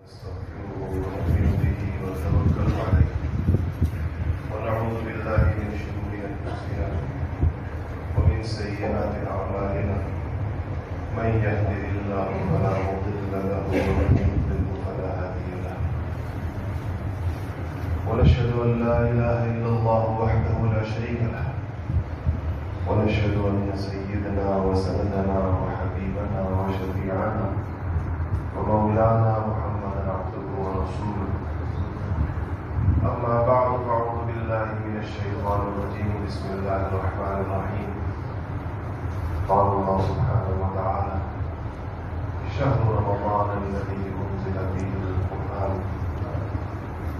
نستغفره ونؤمن به ونتوكل عليه ونعوذ بالله من شرور أنفسنا ومن سيئات أعمالنا من يهده الله فلا مضل له ومن يضلل فلا هادي له ونشهد أن لا إله إلا الله وحده لا شريك له ونشهد أن سيدنا وسندنا وحبيبنا وشفيعنا ومولانا محمدا عبده ورسوله أما بعد فأعوذ بالله من الشيطان الرجيم بسم الله الرحمن الرحيم قال الله سبحانه وتعالى شهر رمضان الذي أنزل فيه القرآن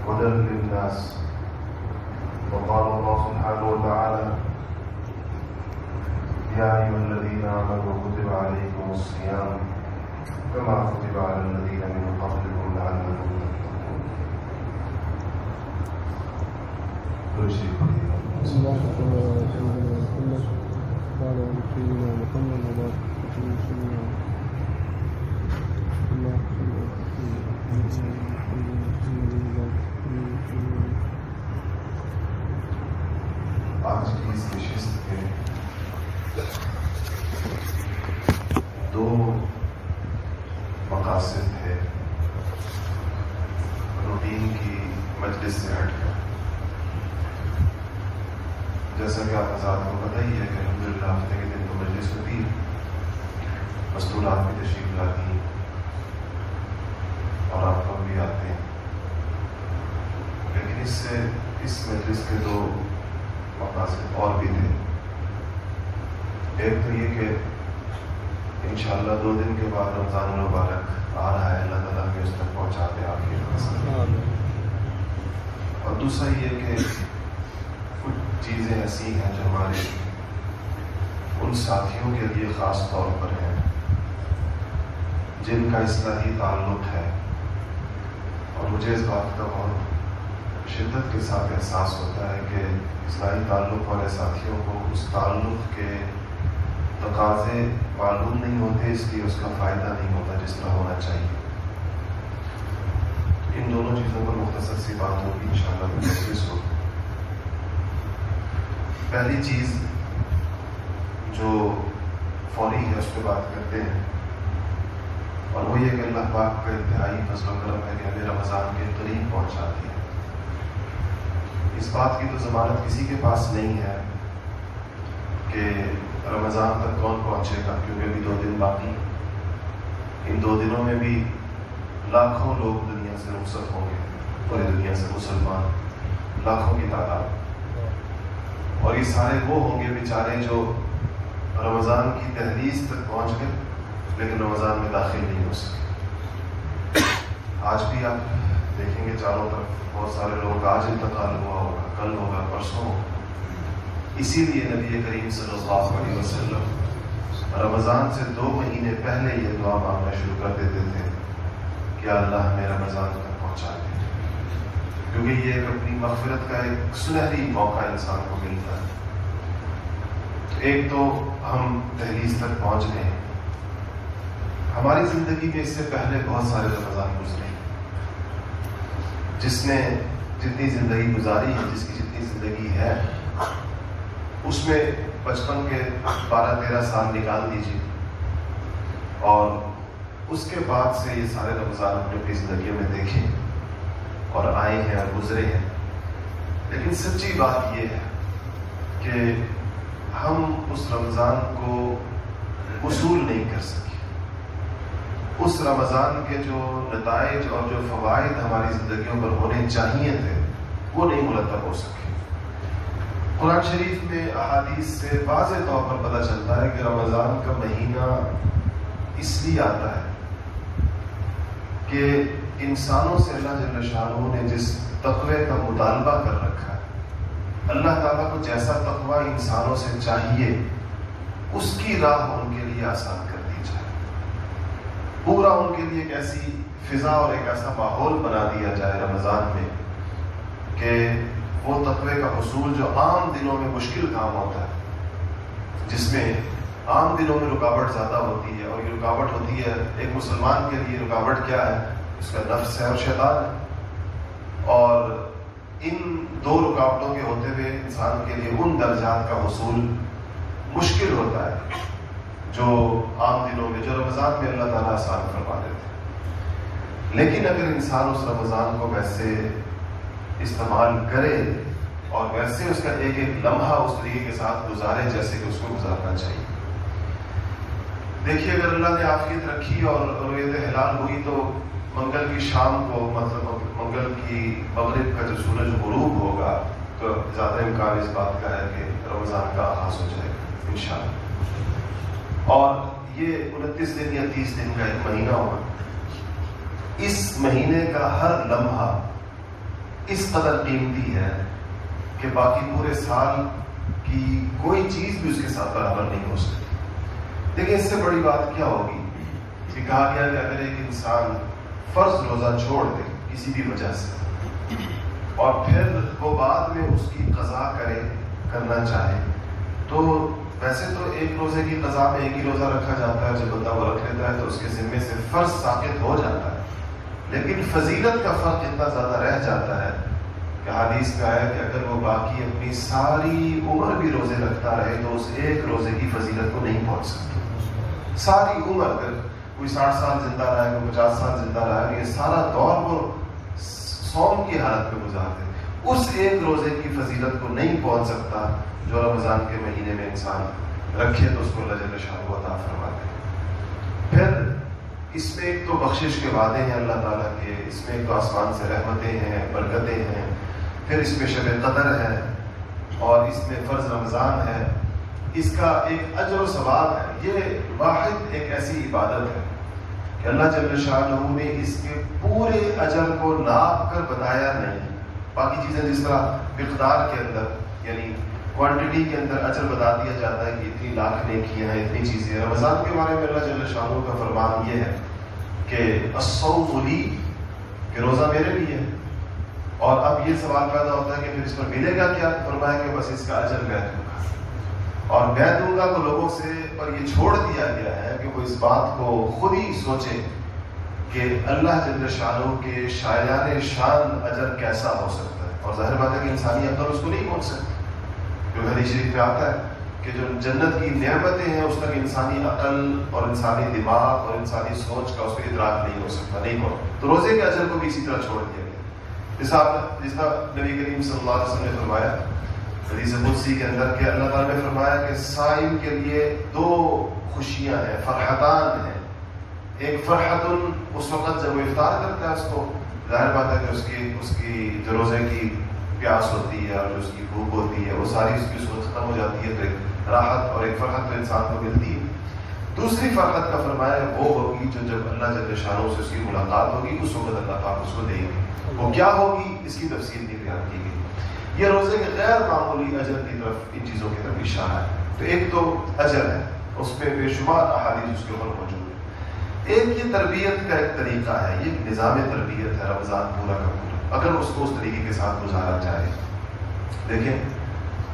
هدى للناس وقال الله سبحانه وتعالى يا أيها الذين آمنوا كتب عليكم الصيام كما كتب على الذين من قبلكم لعلكم تتقون. اللهم صل على سيدنا محمد وعلى آل سيدنا محمد وبارك على سيدنا آج کی اس نشست کے دو مقاصد ہے روٹین کی مجلس سے ہٹ کر. جیسا کہ آپ حضرات کو پتہ ہی ہے کہ الحمدللہ ہفتے کے دن تو مجلس ہوتی ہے, مستورات بھی تشریف لاتی ہیں اور آپ لوگ بھی آتے ہیں, لیکن اس مجلس کے دو مقاصد اور بھی تھے. ایک تو یہ کہ انشاءاللہ 2 دن کے بعد رمضان المبارک آ رہا ہے, اللہ تعالیٰ کے اس تک پہنچاتے آپ کی فضل. اور دوسرا یہ کہ کچھ چیزیں ایسی ہیں جو ہمارے ان ساتھیوں کے لیے خاص طور پر ہیں جن کا اصلاحی تعلق ہے, اور مجھے اس بات کا بہت شدت کے ساتھ احساس ہوتا ہے کہ اصلاحی تعلق والے ساتھیوں کو اس تعلق کے تقاضے معلوم نہیں ہوتے, اس لیے اس کا فائدہ نہیں ہوتا جس طرح ہونا چاہیے. ان دونوں چیزوں پر مختصر سی بات ہوگی انشاءاللہ مجلس ہوگی. پہلی چیز جو فوری ہے اس پہ بات کرتے ہیں, اور وہ یہ کہ اللہ پاک کا انتہائی فضل و کرم ہے کہ ہمیں رمضان کے قریب پہنچا دیا. اس بات کی تو ضمانت کسی کے پاس نہیں ہے کہ رمضان تک کون پہنچے گا, کیونکہ ابھی 2 دن باقی. ان 2 دنوں میں بھی لاکھوں لوگ دنیا سے رخصت ہوں گے, پوری دنیا سے مسلمان لاکھوں کی تعداد, اور یہ سارے وہ ہوں گے بیچارے جو رمضان کی دہلیز تک پہنچ گئے لیکن رمضان میں داخل نہیں ہو سکے. آج بھی آپ دیکھیں گے چاروں طرف بہت سارے لوگ, آج انتقال ہوا ہوگا, کل ہوگا, پرسوں ہوگا. اسی لیے نبی کریم صلی اللہ علیہ وسلم رمضان سے 2 مہینے پہلے یہ دعا مانگنا شروع کر دیتے تھے کہ اللہ ہمیں رمضان تک پہنچا دے, کیونکہ یہ اپنی مغفرت کا ایک سنہری موقع انسان کو ملتا ہے. ایک تو ہم دہلیز تک پہنچ گئے ہیں. ہماری زندگی میں اس سے پہلے بہت سارے رمضان گزرے, جس نے جتنی زندگی گزاری ہے, جس کی جتنی زندگی ہے, اس میں بچپن کے 12-13 سال نکال دیجیے, اور اس کے بعد سے یہ سارے رمضان اپنی زندگیوں میں دیکھیں اور آئے ہیں اور گزرے ہیں. لیکن سچی بات یہ ہے کہ ہم اس رمضان کو وصول نہیں کر سکے. اس رمضان کے جو نتائج اور جو فوائد ہماری زندگیوں پر ہونے چاہیے تھے وہ نہیں مرتب ہو سکے. قرآن شریف میں احادیث سے واضح طور پر پتہ چلتا ہے کہ رمضان کا مہینہ اس لیے آتا ہے کہ انسانوں سے اللہ جل شانہ نے جس تقوی کا مطالبہ کر رکھا ہے, اللہ تعالیٰ کو جیسا تقوی انسانوں سے چاہیے اس کی راہ ان کے لیے آسان کر دی جائے. پورا ان کے لیے ایک ایسی فضا اور ایک ایسا ماحول بنا دیا جائے رمضان میں کہ وہ تقوی کا حصول جو عام دنوں میں مشکل کام ہوتا ہے, جس میں عام دنوں میں رکاوٹ زیادہ ہوتی ہے, اور یہ رکاوٹ ہوتی ہے ایک مسلمان کے لیے رکاوٹ کیا ہے اس کا نفس ہے اور شیطان ہے، اور ان دو رکاوٹوں کے ہوتے ہوئے انسان کے لیے ان درجات کا حصول مشکل ہوتا ہے جو عام دنوں میں، جو رمضان میں اللہ تعالیٰ آسان فرما دیتے ہیں۔ لیکن اگر انسان اس رمضان کو ویسے استعمال کرے اور ویسے اس کا ایک ایک لمحہ اس طریقے کے ساتھ گزارے جیسے کہ اس کو گزارنا چاہیے۔ دیکھیے اگر اللہ نے عافیت رکھی اور رویت ہلال ہوئی تو منگل کی شام کو، مطلب منگل کی مغرب کا جو سورج غروب ہوگا تو زیادہ امکان اس بات کا ہے کہ رمضان کا آغاز ہو جائے گا انشاءاللہ۔ اور یہ 29 دن یا 30 دن کا ایک مہینہ ہوگا، اس مہینے کا ہر لمحہ اس قدر قیمتی ہے کہ باقی پورے سال کی کوئی چیز بھی اس کے ساتھ برابر نہیں ہو سکتی۔ دیکھیں اس سے بڑی بات کیا ہوگی کہ کہا گیا کہ اگر ایک انسان فرض روزہ چھوڑ دے کسی بھی وجہ سے اور پھر وہ بعد میں اس کی قضا کرنا چاہے تو ویسے تو ایک روزے کی قضا میں ایک ہی روزہ رکھا جاتا ہے، جب بندہ وہ رکھ لیتا ہے تو اس کے ذمے سے فرض ساقط ہو جاتا ہے، لیکن فضیلت کا فرق اتنا زیادہ رہ جاتا ہے کہ حدیث میں آیا کہ اگر وہ باقی اپنی ساری عمر بھی روزے رکھتا رہے تو اس ایک روزے کی فضیلت کو نہیں پہنچ سکتا۔ ساری عمر، اگر کوئی 60 سال زندہ رہا ہے، کوئی 50 سال زندہ رہا ہے، یہ سارا دور وہ صوم کی حالت میں گزار دے، اس ایک روزے کی فضیلت کو نہیں پہنچ سکتا جو رمضان کے مہینے میں انسان رکھے تو اس کو اللہ جل شانہ عطا فرما دے۔ پھر اس میں ایک تو بخشش کے وعدے ہیں اللہ تعالیٰ کے، اس میں ایک تو آسمان سے رحمتیں ہیں، برکتیں ہیں، پھر اس میں شب قدر ہے اور اس میں فرض رمضان ہے، اس کا ایک اجر و ثواب ہے۔ یہ واحد ایک ایسی عبادت ہے کہ اللہ جل شانہ نے اس کے پورے اجر کو ناپ کر بتایا نہیں۔ باقی چیزیں جس طرح مقدار کے اندر یعنی کوانٹٹی کے اندر اجر بتا دیا جاتا ہے کہ اتنی لاکھ نیکیاں ہیں، اتنی چیزیں ہیں، رمضان کے بارے میں اللہ جل شانہ کا فرمان یہ ہے کہ الصوم لی، کہ روزہ میرے لیے ہے۔ اور اب یہ سوال پیدا ہوتا ہے کہ پھر اس پر ملے گا کیا؟ فرمایا کہ بس اس کا اجر میں دوں گا، اور میں دوں گا تو لوگوں سے پر یہ چھوڑ دیا گیا ہے کہ وہ اس بات کو خود ہی سوچے کہ اللہ جل شانہ کے شایان شان اجر کیسا ہو سکتا ہے۔ اور ظاہر بات ہے کہ انسانی عقل اس کو نہیں پہنچ سکتی، جو حدیث شریف میں آتا ہے کہ جو جنت کی نعمتیں ہیں اس تک انسانی عقل اور انسانی دماغ اور انسانی سوچ کا اس کو ادراک نہیں ہو سکتا، نہیں ہو۔ تو روزے کے اجر کو بھی اسی طرح چھوڑ دیا گیا، جس طرح نبی کریم صلی اللہ علیہ وسلم نے فرمایا حدیث قدسی کے اندر کہ اللہ تعالیٰ نے فرمایا کہ صائم کے لیے 2 خوشیاں ہیں، فرحتان ہیں۔ ایک فرحت اس وقت جب وہ افطار کرتا ہے، اس کو ظاہر بات ہے کہ اس کی جو روزے کی پیاس ہوتی ہے اور جو اس کی بھوک ہوتی ہے وہ ساری اس کی سوچ ختم ہو جاتی ہے، تو ایک راحت اور ایک فرحت تو انسان کو ملتی ہے۔ دوسری فرحت کا فرمایا وہ ہوگی جو جب اللہ جل شانہ سے اس کی ملاقات ہوگی، اس وقت اللہ پاک اس کو دیں گے۔ وہ کیا ہوگی اس کی تفصیل نہیں بیان کی گئی۔ یہ روزے کے غیر معمولی اجر کی طرف، ان چیزوں کی طرف اشارہ ہے۔ تو ایک تو اجر ہے، اس میں بے شمار احادیث اس کے اوپر موجود ہے۔ ایک یہ تربیت کا ایک طریقہ ہے، یہ نظام تربیت ہے رمضان پورا کا پورا، اگر اس کو اس طریقے کے ساتھ گزارا جائے۔ دیکھیں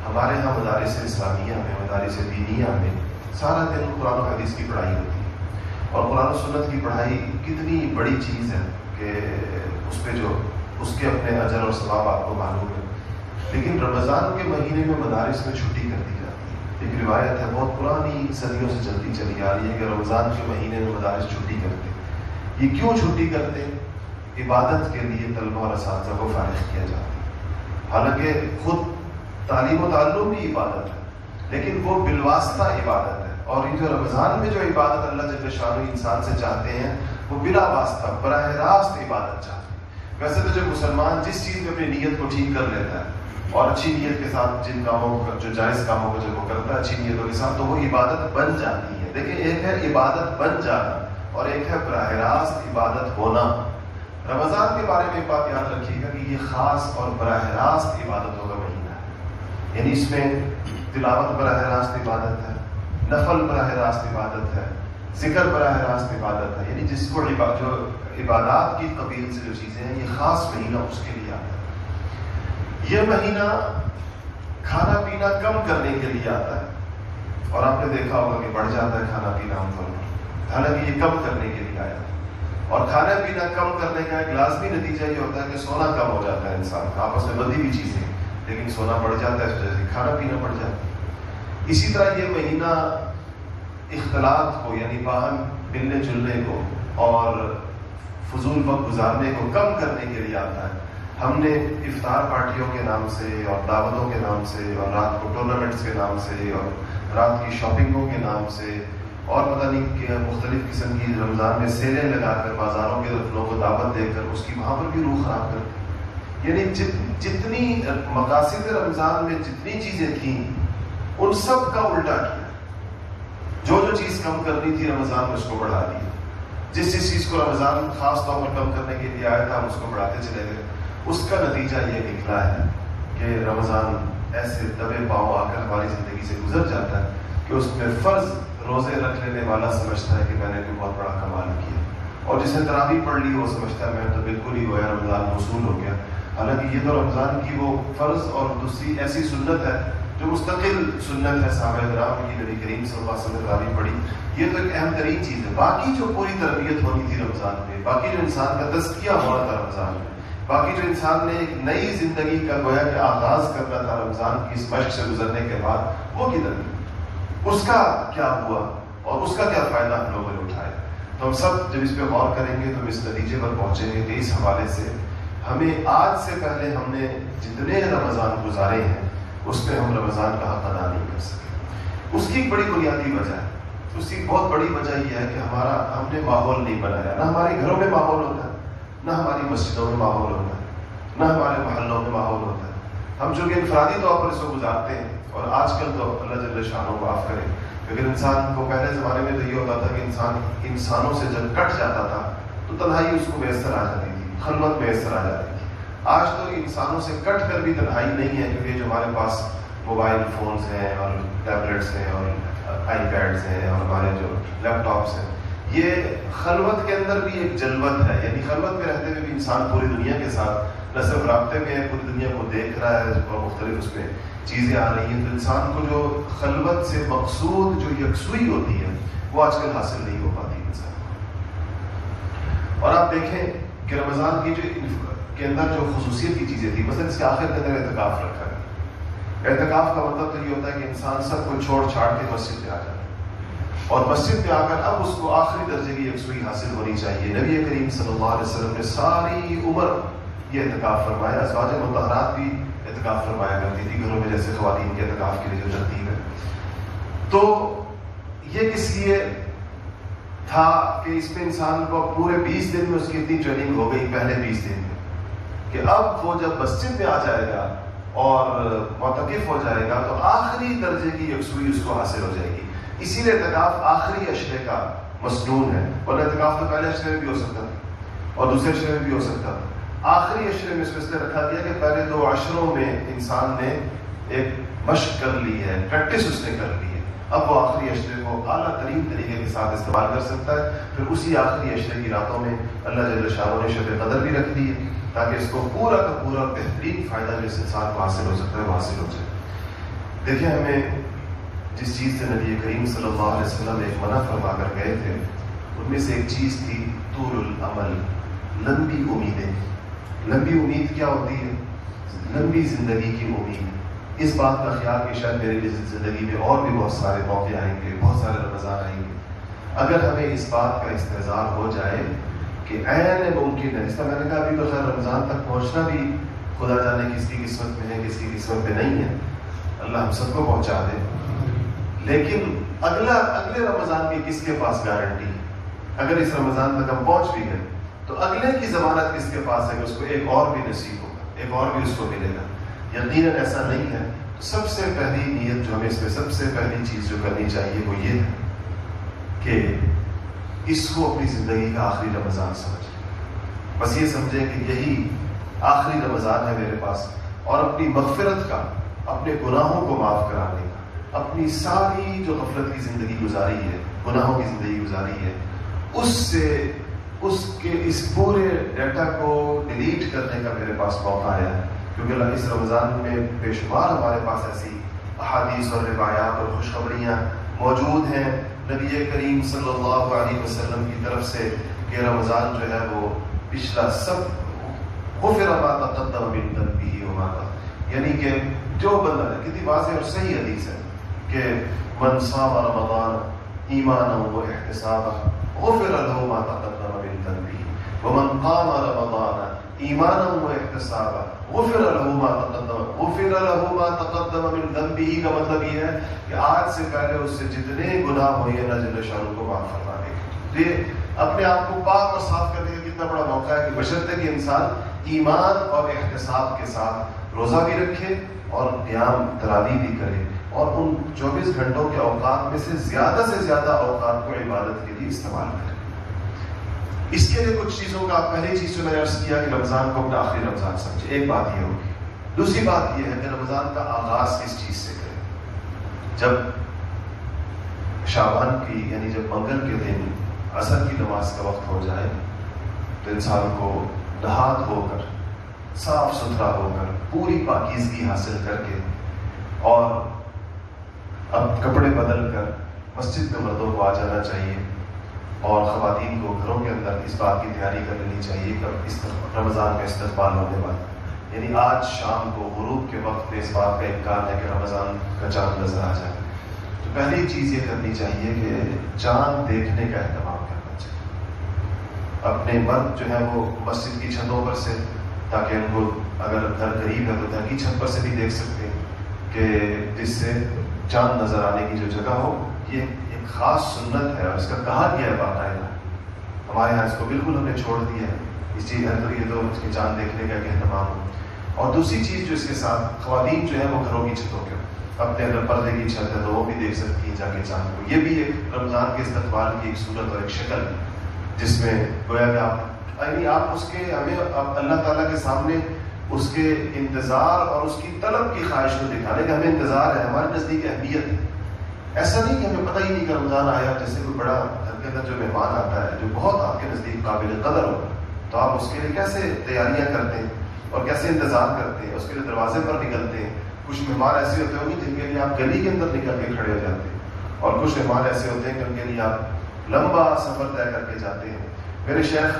ہمارے ہاں مدارس اسلامیہ میں، مدارس دینیہ میں سارا دن قرآن و حدیث کی پڑھائی ہوتی ہے، اور قرآن و سنت کی پڑھائی کتنی بڑی چیز ہے کہ اس پہ جو اس کے اپنے اجر اور ثواب آپ کو معلوم ہے۔ لیکن رمضان کے مہینے میں مدارس میں چھٹی کر دی جاتی ہے۔ ایک روایت ہے بہت پرانی، صدیوں سے چلتی چلی آ رہی ہے کہ رمضان کے مہینے میں مدارس چھٹی کرتے ہیں۔ یہ کیوں چھٹی کرتے ہیں؟ عبادت کے لیے طلبہ اور اساتذہ کو فارغ کیا جاتا ہے۔ حالانکہ خود تعلیم و تعلم بھی عبادت ہے، لیکن وہ بالواسطہ عبادت ہے، اور یہ جو رمضان میں جو عبادت اللہ جل شانہ انسان سے چاہتے ہیں وہ بلا واسطہ براہ راست عبادت چاہتے ہیں۔ ویسے تو جب مسلمان جس چیز میں اپنی نیت کو ٹھیک کر لیتا ہے اور اچھی نیت کے ساتھ جن کاموں کو، جو جائز کاموں کو جب وہ کرتا ہے اچھی نیتوں کے ساتھ، تو وہ عبادت بن جاتی ہے۔ دیکھیں ایک ہے عبادت بن جانا اور ایک ہے براہ راست عبادت ہونا۔ رمضان کے بارے میں ایک بات یاد رکھیے گا کہ یہ خاص اور براہ راست عبادتوں کا مہینہ ہے، یعنی اس میں تلاوت براہ راست عبادت ہے، نفل براہ راست عبادت ہے، ذکر براہ راست عبادت ہے، یعنی جس کو جو عبادات کی قبیل سے جو چیزیں ہیں، یہ خاص مہینہ اس کے لیے آتا ہے۔ یہ مہینہ کھانا پینا کم کرنے کے لیے آتا ہے، اور آپ نے دیکھا ہوگا کہ بڑھ جاتا ہے کھانا پینا ہم پر، حالانکہ یہ کم کرنے کے لیے آیا ہے۔ اور کھانا پینا کم کرنے کا ایک لازمی نتیجہ یہ ہوتا ہے کہ سونا کم ہو جاتا ہے انسان کا، آپس میں بندھی ہوئی چیزیں، لیکن سونا بڑھ جاتا ہے، اس وجہ سے کھانا پینا بڑھ جاتا ہے۔ اسی طرح یہ مہینہ اختلاط کو، یعنی باہم ملنے جلنے کو اور فضول وقت گزارنے کو کم کرنے کے لیے آتا ہے۔ ہم نے افطار پارٹیوں کے نام سے اور دعوتوں کے نام سے اور رات کو ٹورنامنٹس کے نام سے اور رات کی شاپنگوں کے نام سے اور پتہ نہیں کہ مختلف قسم کی رمضان میں سیلیں لگا کر بازاروں کے لوگوں کو دعوت دے کر اس کی وہاں پر بھی روح خراب کر، یعنی جتنی مقاصد رمضان میں جتنی چیزیں تھیں ان سب کا الٹا کیا۔ جو چیز کم کرنی تھی رمضان میں اس کو بڑھا دیا، جس چیز کو رمضان خاص طور پر کم کرنے کے لیے آیا تھا ہم اس کو بڑھاتے چلے گئے۔ اس کا نتیجہ یہ نکلا ہے کہ رمضان ایسے دبے پاؤں آ کر ہماری زندگی سے گزر جاتا ہے کہ اس میں فرض روزے رکھ لینے والا سمجھتا ہے کہ میں نے کوئی بہت بڑا کمال کیا، اور جس نے تراویح پڑھ لی وہ سمجھتا ہے میں تو بالکل ہی گویا رمضان وصول ہو گیا۔ حالانکہ یہ تو رمضان کی وہ فرض اور دوسری ایسی سنت ہے جو مستقل سنت ہے، صحابہ کرام کی، نبی کریم صلی اللہ علیہ وسلم نے تراویح پڑھی، یہ تو ایک اہم ترین چیز ہے۔ باقی جو پوری تربیت ہونی تھی رمضان میں، باقی جو انسان کا تزکیہ ہونا تھا رمضان میں، باقی جو انسان نے ایک نئی زندگی کا گویا کہ آغاز کرنا تھا رمضان کی اس مشق سے گزرنے کے بعد، وہ کدھر گیا؟ اس کا کیا ہوا اور اس کا کیا فائدہ ہم لوگوں نے اٹھایا؟ تو ہم سب جب اس پہ غور کریں گے تو ہم اس نتیجے پر پہنچیں گے کہ اس حوالے سے ہمیں آج سے پہلے ہم نے جتنے رمضان گزارے ہیں اس پہ ہم رمضان کا حق ادا نہیں کر سکے۔ اس کی ایک بڑی بنیادی وجہ ہے، اس کی بہت بڑی وجہ یہ ہے کہ ہم نے ماحول نہیں بنایا۔ نہ ہمارے گھروں میں ماحول ہوتا ہے، نہ ہماری مسجدوں میں ماحول ہوتا ہے، نہ ہمارے محلوں میں ماحول ہوتا ہے۔ ہم چونکہ انفرادی طور پر اس کو گزارتے ہیں، اور آج کل تو اللہ جل شانہ معاف کرے، لیکن انسان کو پہلے زمانے میں تو یہ ہوتا تھا کہ انسان انسانوں سے جب کٹ جاتا تھا تو تنہائی اس کو میسر آ جاتی تھی، خلوت میسر آ جاتی تھی۔ آج تو انسانوں سے کٹ کر بھی تنہائی نہیں ہے، کیونکہ جو ہمارے پاس موبائل فونز ہیں اور ٹیبلٹس ہیں اور آئی پیڈز ہیں اور ہمارے جو لیپ ٹاپس ہیں، یہ خلوت کے اندر بھی ایک جلوت ہے، یعنی خلوت میں رہتے ہوئے بھی انسان پوری دنیا کے ساتھ نہ صرف رابطے میں ہے، پوری دنیا کو دیکھ رہا ہے اور مختلف اس میں چیزیں آ رہی ہیں، تو انسان کو جو خلوت سے مقصود جو یکسوئی ہوتی ہے وہ آج کل حاصل نہیں ہو پاتی انسان کو۔ اور آپ دیکھیں کہ رمضان کی کے اندر جو خصوصیت کی چیزیں تھیں، مثلا اس کے آخر کے اندر اعتکاف رکھا ہے۔ اعتکاف کا مطلب تو یہ ہوتا ہے کہ انسان سب کو چھوڑ چھاڑ کے مسجد میں آ جائے، اور مسجد میں آ کر اب اس کو آخری درجے کی یکسوئی حاصل ہونی چاہیے۔ نبی کریم صلی اللہ علیہ وسلم نے ساری عمر یہ اعتکاف فرمایا، ازواج مطہرات بھی اعتکاف فرمایا کرتی تھی گھروں میں، جیسے خواتین کے اعتکاف کے لیے جو ترتیب ہے۔ تو یہ کس لیے تھا کہ اس میں انسان کو پورے 20 دن میں اس کی اتنی ٹریننگ ہو گئی، پہلے 20 دن میں، کہ اب وہ جب مسجد میں آ جائے گا اور معتکف ہو جائے گا تو آخری درجے کی یکسوئی اس کو حاصل ہو جائے گی۔ اسی لیے اعتکاف آخری اشرے کا مسنون ہے، اور اعتکاف تو پہلے اشرے میں بھی ہو سکتا تھا اور دوسرے اشرے میں بھی ہو سکتا تھا۔ آخری اشرے میں اس واسطے رکھا گیا کہ پہلے 2 عشروں میں انسان نے ایک مشق کر لی ہے، پریکٹس اس نے کر لی ہے، اب وہ آخری اشرے کو اعلیٰ ترین طریقے کے ساتھ استعمال کر سکتا ہے۔ پھر اسی آخری اشرے کی راتوں میں اللہ جل شانہ نے شب قدر بھی رکھ دی ہے، تاکہ اس کو پورا کا پورا بہترین فائدہ جو اس انسان کو حاصل ہو سکتا ہے وہ حاصل ہو جائے۔ دیکھیں، ہمیں جس چیز سے نبی کریم صلی اللہ علیہ وسلم ایک منع فرما کر گئے تھے، ان میں سے ایک چیز تھی طول العمل، لمبی امیدیں۔ لمبی امید کیا ہوتی ہے؟ لمبی زندگی کی امید۔ اس بات کا خیال کہ شاید میری زندگی میں اور بھی بہت سارے موقع آئیں گے، بہت سارے رمضان آئیں گے۔ اگر ہمیں اس بات کا استحضار ہو جائے کہ عین ممکن ہے، اس طرح میں نے کہا ابھی تو خیر رمضان تک پہنچنا بھی خدا جانے کس کی قسمت میں ہے، کس کی قسمت میں نہیں ہے، اللہ ہم سب کو پہنچا دے، لیکن اگلے رمضان کی کس کے پاس گارنٹی ہے؟ اگر اس رمضان تک ہم پہنچ بھی گئے تو اگلے کی ضمانت کس کے پاس ہے کہ اس کو ایک اور بھی نصیب ہوگا، ایک اور بھی اس کو ملے گا؟ یقیناً ایسا نہیں ہے۔ تو سب سے پہلی نیت جو ہمیں اس میں سب سے پہلی چیز جو کرنی چاہیے وہ یہ ہے کہ اس کو اپنی زندگی کا آخری رمضان سمجھیں، بس یہ سمجھیں کہ یہی آخری رمضان ہے میرے پاس، اور اپنی مغفرت کا، اپنے گناہوں کو معاف کرانے کا، اپنی ساری جو غفلت کی زندگی گزاری ہے، گناہوں کی زندگی گزاری ہے، اس کے اس پورے ڈیٹا کو ڈیلیٹ کرنے کا میرے پاس موقع آیا ہے، کیونکہ اللہ اس رمضان میں بے شمار ہمارے پاس ایسی احادیث اور روایات اور خوشخبریاں موجود ہیں نبی کریم صلی اللہ علیہ وسلم کی طرف سے کہ رمضان جو ہے وہ پچھلا سب غفر ما تقدم من ذنبہ وما تأخر، یعنی کہ جو بندہ، کتنی واضح اور صحیح حدیث ہے کہ من صام رمضان ایمانا واحتسابا غفر له ما تقدم من ذنبہ ومن قام رمضان ایمانا واحتسابا غفر له ما تقدم من ذنبہ کا مطلب یہ ہے کہ آج سے پہلے اس سے جتنے گناہ ہوئے اللہ جل شانہ کو معاف فرما دے گا۔ یہ اپنے آپ کو پاک اور صاف کرنے کا کتنا بڑا موقع ہے کہ بشرطے کہ انسان ایمان اور احتساب کے ساتھ روزہ بھی رکھے اور قیام تراویح بھی کرے اور ان 24 گھنٹوں کے اوقات میں سے زیادہ اوقات کو عبادت کے لیے استعمال کرے۔ اس کے لیے کچھ چیزوں کا پہلی چیز جو میں نے عرض کیا کہ رمضان کو اپنا آخری رمضان سمجھے، ایک بات یہ ہوگی۔ دوسری بات یہ ہے کہ رمضان کا آغاز کس چیز سے کریں؟ جب شعبان کی یعنی جب منگل کے دن عصر کی نماز کا وقت ہو جائے تو انسان کو نہا دھو کر صاف ستھرا ہو کر پوری پاکیزگی حاصل کر کے اور اب کپڑے بدل کر مسجد میں مردوں کو آ جانا چاہیے اور خواتین کو گھروں کے اندر اس بات کی تیاری کر لینی چاہیے کہ رمضان کا استقبال ہونے والا، یعنی آج شام کو غروب کے وقت پہ اس بات کا امکان ہے کہ رمضان کا چاند نظر آ جائے۔ تو پہلی چیز یہ کرنی چاہیے کہ چاند دیکھنے کا اہتمام کرنا چاہیے۔ اپنے مرد جو ہے وہ مسجد کی چھتوں پر سے، تاکہ ان کو اگر گھر قریب ہے تو گھر کی چھت پر سے بھی دیکھ سکتے ہیں کہ جس سے چاند نظر آنے کی جو جگہ ہو، یہ ایک خاص سنت ہے اور اس کا کہا گیا ہے باقاعدہ۔ ہمارے یہاں اس کو بالکل ہم نے چھوڑ دیا ہے، اس چیز ہے تو یہ تو اس کے چاند دیکھنے کا ایک اہتمام ہو۔ اور دوسری چیز جو اس کے ساتھ خواتین جو ہے وہ گھروں کی چھتوں کے اپنے اگر پردے کی چھت ہے تو وہ بھی دیکھ سکتی ہیں جا کے چاند کو۔ یہ بھی ایک رمضان کے استقبال کی ایک صورت اور ایک شکل ہے جس میں گویا کہ آپ اس کے ہمیں اللہ تعالیٰ کے سامنے اس کے انتظار اور اس کی طلب کی خواہش کو دکھانے کا ہمیں انتظار ہے، ہمارے نزدیک اہمیت ہے۔ ایسا نہیں کہ ہمیں پتہ ہی نہیں کہ رمضان آیا، جیسے کوئی بڑا گھر کے اندر جو مہمان آتا ہے جو بہت آپ کے نزدیک قابل قدر ہوگا تو آپ اس کے لیے کیسے تیاریاں کرتے ہیں اور کیسے انتظار کرتے ہیں، اس کے لیے دروازے پر نکلتے ہیں۔ کچھ مہمان ایسے ہوتے ہوں گے جن کے لیے آپ گلی کے اندر نکل کے کھڑے ہو جاتے ہیں اور کچھ مہمان ایسے ہوتے ہیں کہ ان کے لیے آپ لمبا سفر طے کر کے جاتے ہیں۔ میرے شیخ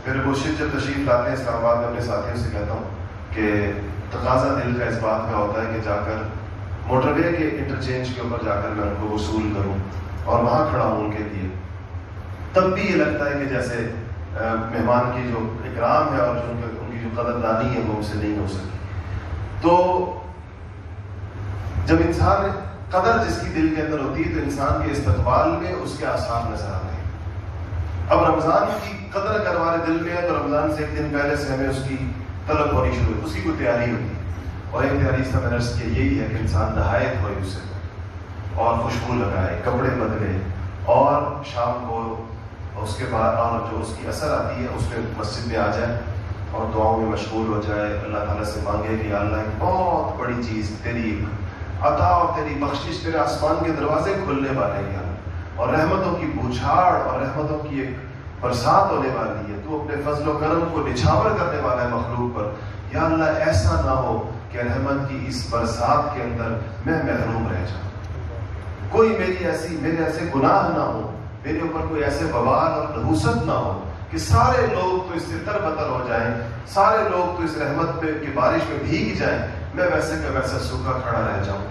میرے مرشد جب تشریف لاتے ہیں اسلام آباد میں، اپنے ساتھیوں سے کہتا ہوں کہ تقاضا دل کا اس بات کا ہوتا ہے کہ جا کر موٹر وے کے انٹرچینج کے اوپر جا کر میں ان کو وصول کروں اور وہاں کھڑا ہوں ان کے لیے۔ تب بھی یہ لگتا ہے کہ جیسے مہمان کی جو اکرام ہے اور جو ان کی جو قدردانی ہے وہ ان سے نہیں ہو سکی۔ تو جب انسان قدر جس کی دل کے اندر ہوتی ہے تو انسان کے استقبال میں اس کے آثار نظر آتے ہیں۔ اب رمضان کی قدر اگر ہمارے دل میں ہے تو رمضان سے ایک دن پہلے سے ہمیں اس کی طلب ہونی شروع ہوتی ہے، اس کی کوئی تیاری ہوتی ہے۔ اور ایک تیاری اس کا میں نے عرض کیا یہی ہے کہ انسان نہائے دھوئے اس سے اور خوشبو لگائے، کپڑے بدلے اور شام کو اس کے بعد اور جو اس کی اثر آتی ہے اس میں مسجد میں آ جائے اور دعاؤں میں مشغول ہو جائے، اللہ تعالیٰ سے مانگے کہ یا اللہ ایک بہت بڑی چیز تیری عطا اور تیری بخشش، تیرے آسمان کے دروازے کھلنے والے ہیں اور رحمتوں کی بوچھاڑ اور رحمتوں کی ایک برسات ہونے والی ہے، تو اپنے فضل و کرم کو نچھاور کرنے والا ہے مخلوق پر۔ یا اللہ ایسا نہ ہو کہ رحمت کی اس برسات کے اندر میں محروم رہ جاؤں، کوئی میرے ایسے گناہ نہ ہو، میرے اوپر کوئی ایسے وبال اور نحوست نہ ہو کہ سارے لوگ تو اس سے تر بتر ہو جائیں، سارے لوگ تو اس رحمت پہ کی بارش میں بھیگ جائیں، میں ویسے کا ویسا سوکھا کھڑا رہ جاؤں،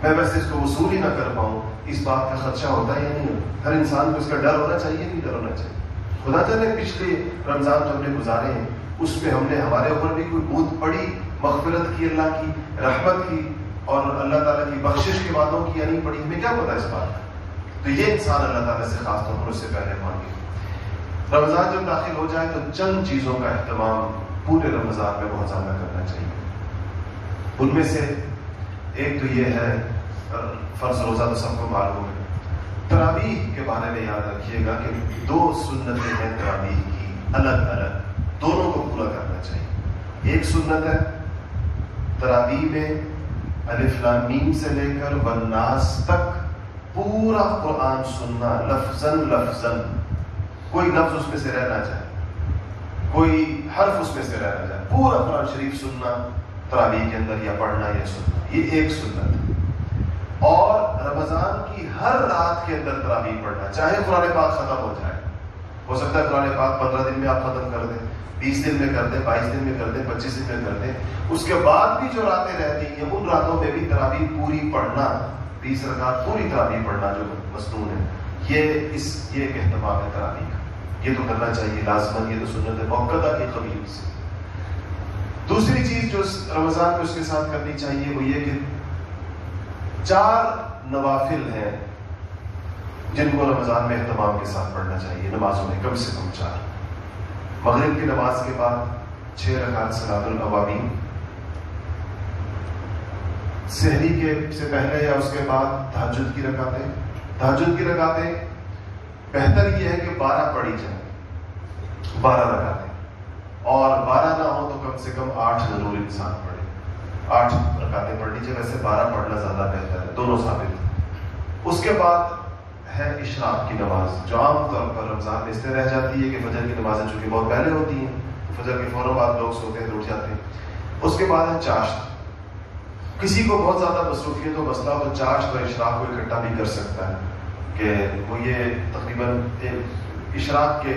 میں ویسے اس کو وصول ہی نہ کر پاؤں۔ اس بات کا خدشہ ہوتا ہے یا نہیں ہوتا؟ ہر انسان کو اس کا ڈر ہونا چاہیے، نہیں ڈر ہونا چاہیے۔ خدا تعالیٰ نے پچھلے رمضان جو ہم نے گزارے ہیں اس میں ہم نے ہمارے اوپر بھی کوئی بوند پڑی مغفرت کی، اللہ کی رحمت کی اور اللہ تعالیٰ کی بخشش کے باتوں کی یا نہیں پڑی، ہمیں کیا پتا اس بات کا؟ تو یہ انسان اللہ تعالیٰ سے خاص طور پر اس سے پہلے مانگے۔ رمضان جب داخل ہو جائے تو چند چیزوں کا اہتمام پورے رمضان میں بہت زیادہ کرنا چاہیے۔ ان میں سے ایک تو یہ ہے، فرض روزہ تو سب کو معلوم ہے، تراویح کے بارے میں یاد رکھیے گا کہ 2 سنتیں ہیں تراویح کی الگ الگ، دونوں کو پورا کرنا چاہیے۔ ایک سنت ہے تراویح میں الف لام میم سے لے کر والناس تک پورا قرآن سننا لفظاً لفظاً، کوئی لفظ اس میں سے رہ نہ جائے، کوئی حرف اس میں سے رہ نہ جائے، پورا قرآن شریف سننا تراویح کے اندر یا پڑھنا یا سننا، یہ ایک سنت ہے۔ اور رمضان کی ہر رات کے اندر تراویح پڑھنا، چاہے قرآن پاک ختم ہو جائے ہو سکتا ہے قرآن پاک 15 دن میں آپ ختم کر دیں، 20 دن میں کر دیں، 22 دن میں کر دیں، 25 دن میں کر دیں. اس کے بعد بھی جو راتیں رہتی ہیں ان راتوں میں بھی تراویح پوری پڑھنا، 20 رکعت پوری تراویح پڑھنا جو مسنون ہے، یہ ایک اہتمام ہے تراویح کا. یہ تو کرنا چاہیے لازماً، یہ تو سنت موقدہ کے قبیل سے. دوسری چیز جو رمضان میں اس کے ساتھ کرنی چاہیے وہ یہ کہ 4 نوافل ہیں جن کو رمضان میں اہتمام کے ساتھ پڑھنا چاہیے نمازوں میں، کم سے کم 4. مغرب کی نماز کے بعد 6 رکعت صلاۃ الاوابین، سحری کے سے پہلے یا اس کے بعد تہجد کی رکعتیں. تہجد کی رکعتیں بہتر یہ ہے کہ 12 پڑھی جائیں، 12 رکعتیں، اور 12 نہ ہو تو کم سے کم 8 ضرور انسان پڑھے. 8 رکعتیں پڑھ لیجیے، ویسے 12 پڑھنا زیادہ بہتر ہے، دونوں ثابت ہے. اس کے بعد ہے اشراق کی نماز، جو عام طور پر رمضان میں اس طرح رہ جاتی ہے کہ فجر کی نمازیں چونکہ بہت پہلے ہوتی ہیں، فجر کے فوراً بعد لوگ سوتے ہیں تو اٹھ جاتے ہیں. اس کے بعد ہے چاشت. کسی کو بہت زیادہ مصروفیت و مسئلہ ہو تو چاشت اور اشراق کو اکٹھا بھی کر سکتا ہے، کہ وہ یہ تقریباً اشراق کے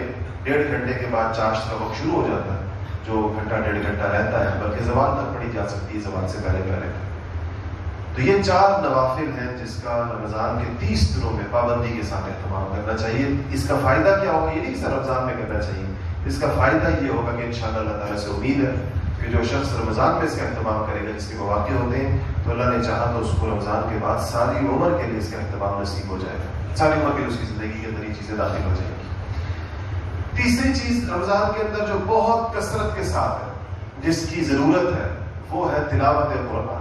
1.5 گھنٹے کے بعد چاشت کا وقت شروع ہو جاتا ہے، جو گھنٹہ 1.5 گھنٹہ رہتا ہے، بلکہ زوال تک پڑھی جا سکتی ہے زوال سے پہلے. تو یہ 4 نوافل ہیں جس کا رمضان کے 30 دنوں میں پابندی کے ساتھ اہتمام کرنا چاہیے. اس کا فائدہ کیا ہوگا؟ یہ نہیں کہ رمضان میں کرنا چاہیے، اس کا فائدہ یہ ہوگا کہ انشاءاللہ اللہ تعالیٰ سے امید ہے کہ جو شخص رمضان میں اس کا اہتمام کرے گا، جس کے مواقع ہوتے ہیں، تو اللہ نے چاہا تو اس کو رمضان کے بعد ساری عمر کے لیے اس کا اہتمام نصیب ہو جائے گا، ساری عمر کے لیے اس کی زندگی کے اندر یہ چیزیں داخل ہو جائیں گی. تیسری چیز رمضان کے اندر جو بہت کثرت کے ساتھ ہے، جس کی ضرورت ہے، وہ ہے تلاوت قرآن.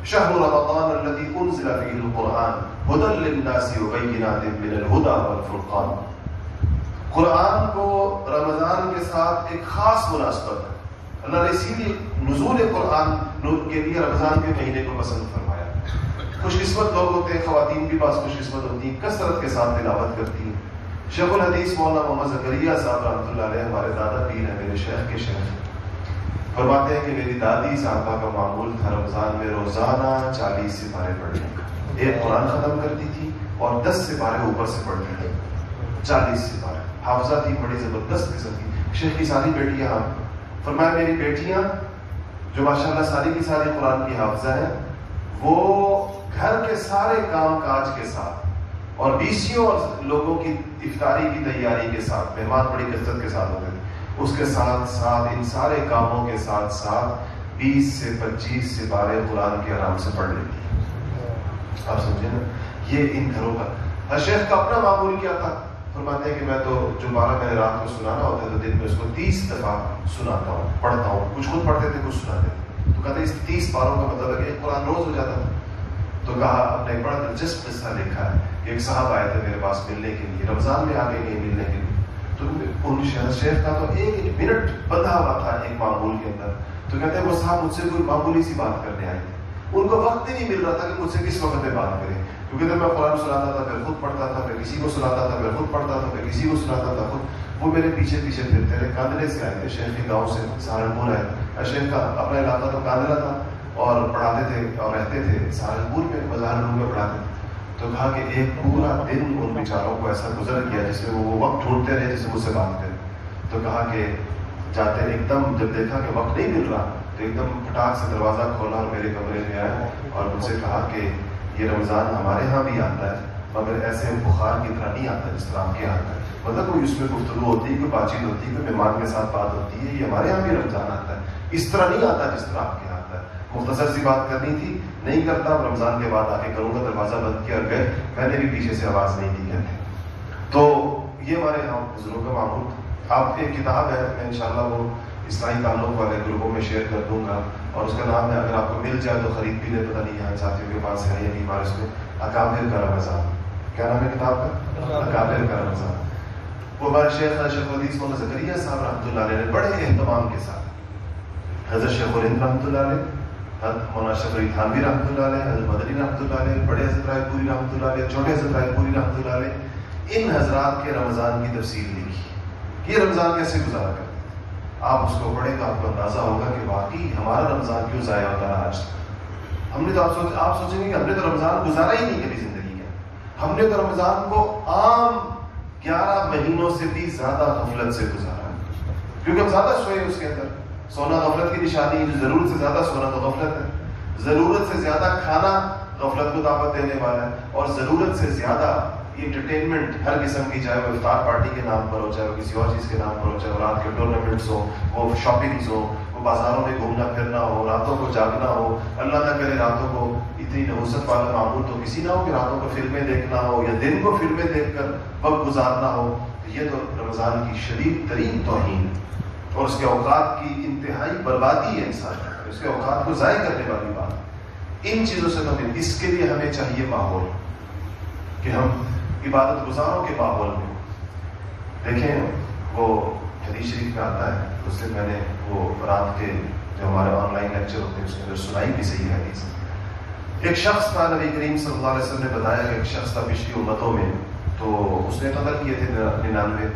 شهر رمضان الذي انزل فيه القرآن هدى للناس وبينات من الهدى والفرقان. قرآن کو رمضان کے ساتھ ایک خاص مناسبت ہے. اللہ نے اسی لیے نزول قرآن کے لیے رمضان کے مہینے کو پسند فرمایا. خوش قسمت لوگ ہوتے ہیں، خواتین بھی بعض خوش قسمت ہوتی ہیں، کثرت کے ساتھ تلاوت کرتی ہیں. شیخ الحدیث مولانا محمد زکریا صاحب رحمۃ اللہ علیہ ہمارے دادا پیر ہیں، میرے شیخ کے شیخ، فرماتے ہیں کہ میری دادی صاحبہ کا معمول تھا رمضان میں روزانہ 40 سپارے پڑھنے کا. ایک قرآن ختم کرتی تھی اور 10 سپارے اوپر سے پڑھتی تھی. 40 سپارے، حافظہ تھی بڑی زبردست قسم کی. شیخ کی ساری بیٹیاں، فرمایا میری بیٹیاں جو ماشاءاللہ ساری کی ساری قرآن کی حافظہ ہیں، وہ گھر کے سارے کام کاج کے ساتھ اور 20 لوگوں کی افطاری کی تیاری کے ساتھ، مہمان بڑی کثرت کے ساتھ ہوتے تھے، اس کے ساتھ ساتھ ان سارے کاموں کے ساتھ ساتھ 20 سے 25 سپارے قرآن کے آرام سے پڑھ لیتی ہے. آپ سمجھے نا، یہ ان گھروں کا. شیخ کا اپنا معمول کیا تھا، فرماتے ہیں کہ میں تو جو 12 میں نے رات کو سنانا ہوتا ہے تو دن میں اس کو 30 دفعہ سناتا ہوں، پڑھتا ہوں. کچھ خود پڑھتے تھے، کچھ سناتے تھے. تو کہتے ہیں اس 30 پاروں کا مطلب ہے کہ قرآن روز ہو جاتا تھا. تو کہا اپنے ایک بڑا دلچسپ قصہ لکھا ہے کہ ایک صاحب آئے تھے میرے پاس ملنے کے لیے، رمضان میں آگے گئے ملنے کے لیے. تو ان شیخ کا تو 1 منٹ بندھا ہوا تھا ایک معمول کے اندر. تو کہتے ہیں وہ صاحب مجھ سے کوئی معمولی سی بات کرنے آئے تھے، ان کو وقت ہی نہیں مل رہا تھا کہ مجھ سے کس وقت میں بات کریں، کیونکہ میں قرآن سناتا تھا، پھر خود پڑھتا تھا، پھر کسی کو سناتا تھا، پھر خود پڑھتا تھا، پھر کسی کو سناتا تھا خود. وہ میرے پیچھے پیچھے پھرتے رہے. کاندلے سے آئے تھے، شیخ کے گاؤں سے سہارنپور آئے. شیخ کا اپنا علاقہ تو کاندلا تھا اور پڑھاتے تھے اور رہتے تھے سہارنپور میں، مظاہر میں پڑھاتے تھے. تو کہا کہ ایک پورا دن ان بیچاروں کو ایسا گزر گیا جس میں وہ وقت ڈھونڈتے رہے جسے مجھ سے بات کریں. تو کہا کہ جاتے ایک دم جب دیکھا کہ وقت نہیں مل رہا تو ایک دم پھٹاک سے دروازہ کھولا اور میرے کمرے میں آیا اور مجھ سے کہا کہ یہ رمضان ہمارے ہاں بھی آتا ہے مگر ایسے بخار کی طرح نہیں آتا جس طرح آپ کے آتا ہے. مطلب کوئی اس میں گفتگو ہوتی ہے، کوئی بات چیت ہوتی ہے، کوئی مہمان کے ساتھ بات ہوتی ہے. یہ ہمارے یہاں بھی رمضان آتا ہے، اس طرح نہیں آتا جس طرح آپ کے آتا ہے. مختصر سی بات کرنی تھی، نہیں کرتا، رمضان کے بعد آ کے کروں گا. دروازہ بند کیا اور گئے. میں نے بھی پیچھے سے آواز نہیں دی کہتے. تو یہ ہمارے یہاں بزرگوں کا معمول. آپ ایک کتاب ہے، میں انشاءاللہ وہ اسلامی تعلق والے گروپوں میں شیئر کر دوں گا اور اس کا نام ہے، اگر آپ کو مل جائے تو خرید بھی لے، پتہ نہیں یہاں ساتھیوں کے پاس ہے یا نہیں ہمارے، اس میں اکابر کا رمضان. کیا نام ہے کتاب کا؟ اکابر کا رمضان. وہ ہمارے شیخ الحدیث مولانا زکریا صاحب رحمۃ اللہ علیہ نے بڑے اہتمام کے ساتھ، حضرت شیخ الہند رحمۃ اللہ علیہ، حضرت مولانا اشرف علی تھانوی رحمۃ اللہ علیہ، حضرت مدنی رحمۃ اللہ علیہ، بڑے حضرت رائے پوری رحمۃ اللہ علیہ، چھوٹے حضرت رائے پوری رحمۃ اللہ علیہ، ان حضرات کے رمضان کی تفصیل لکھی. یہ رمضان کیسے گزارا کرتے تھے. آپ اس کو پڑھیں تو آپ کو اندازہ ہوگا کہ واقعی ہمارا رمضان کیوں ضائع ہوتا رہا آج تک. ہم نے تو آپ سوچیں گے کہ ہم نے تو رمضان گزارا ہی نہیں کبھی زندگی کا. ہم نے تو رمضان کو عام 11 مہینوں سے بھی زیادہ غفلت سے گزارا ہے، کیونکہ ہم زیادہ سوئے اس کے اندر. سونا غفلت کی نشانی ہے. جو ضرورت سے زیادہ سونا تو غفلت ہے. ضرورت سے زیادہ کھانا غفلت کو دعوت دینے والا ہے. اور ضرورت سے زیادہ انٹرٹینمنٹ ہر قسم کی، چاہے وہ افطار پارٹی کے نام پر ہو، چاہے وہ کسی اور چیز کے نام پر ہو، چاہے وہ رات کے ٹورنامنٹس ہو، وہ شاپنگز ہو، وہ بازاروں میں گھومنا پھرنا ہو، راتوں کو جاگنا ہو. اللہ نہ کرے راتوں کو اتنی نحوست والا معمول تو کسی نہ ہو کہ راتوں کو فلمیں دیکھنا ہو یا دن کو فلمیں دیکھ کر وقت گزارنا ہو. یہ تو رمضان کی شدید ترین توہین اور اس کے اوقات کی انتہائی بربادی ہے. انسان اس کے اوقات کو ضائع کرنے والی بات. ان چیزوں سے تو اس کے لیے ہمیں چاہیے ماحول کہ ہم عبادت گزاروں کے ماحول میں دیکھیں. وہ حدیث شریف میں آتا ہے، اس دن میں نے وہ رات کے جو ہمارے آن لائن لیکچر ہوتے ہیں اس کے اندر سنائی بھی صحیح ہے حدیث. ایک شخص تھا، نبی کریم صلی اللہ علیہ وسلم نے بتایا کہ ایک شخص تھا پچھلی امتوں میں، تو اس نے قتل کیے تھے 99.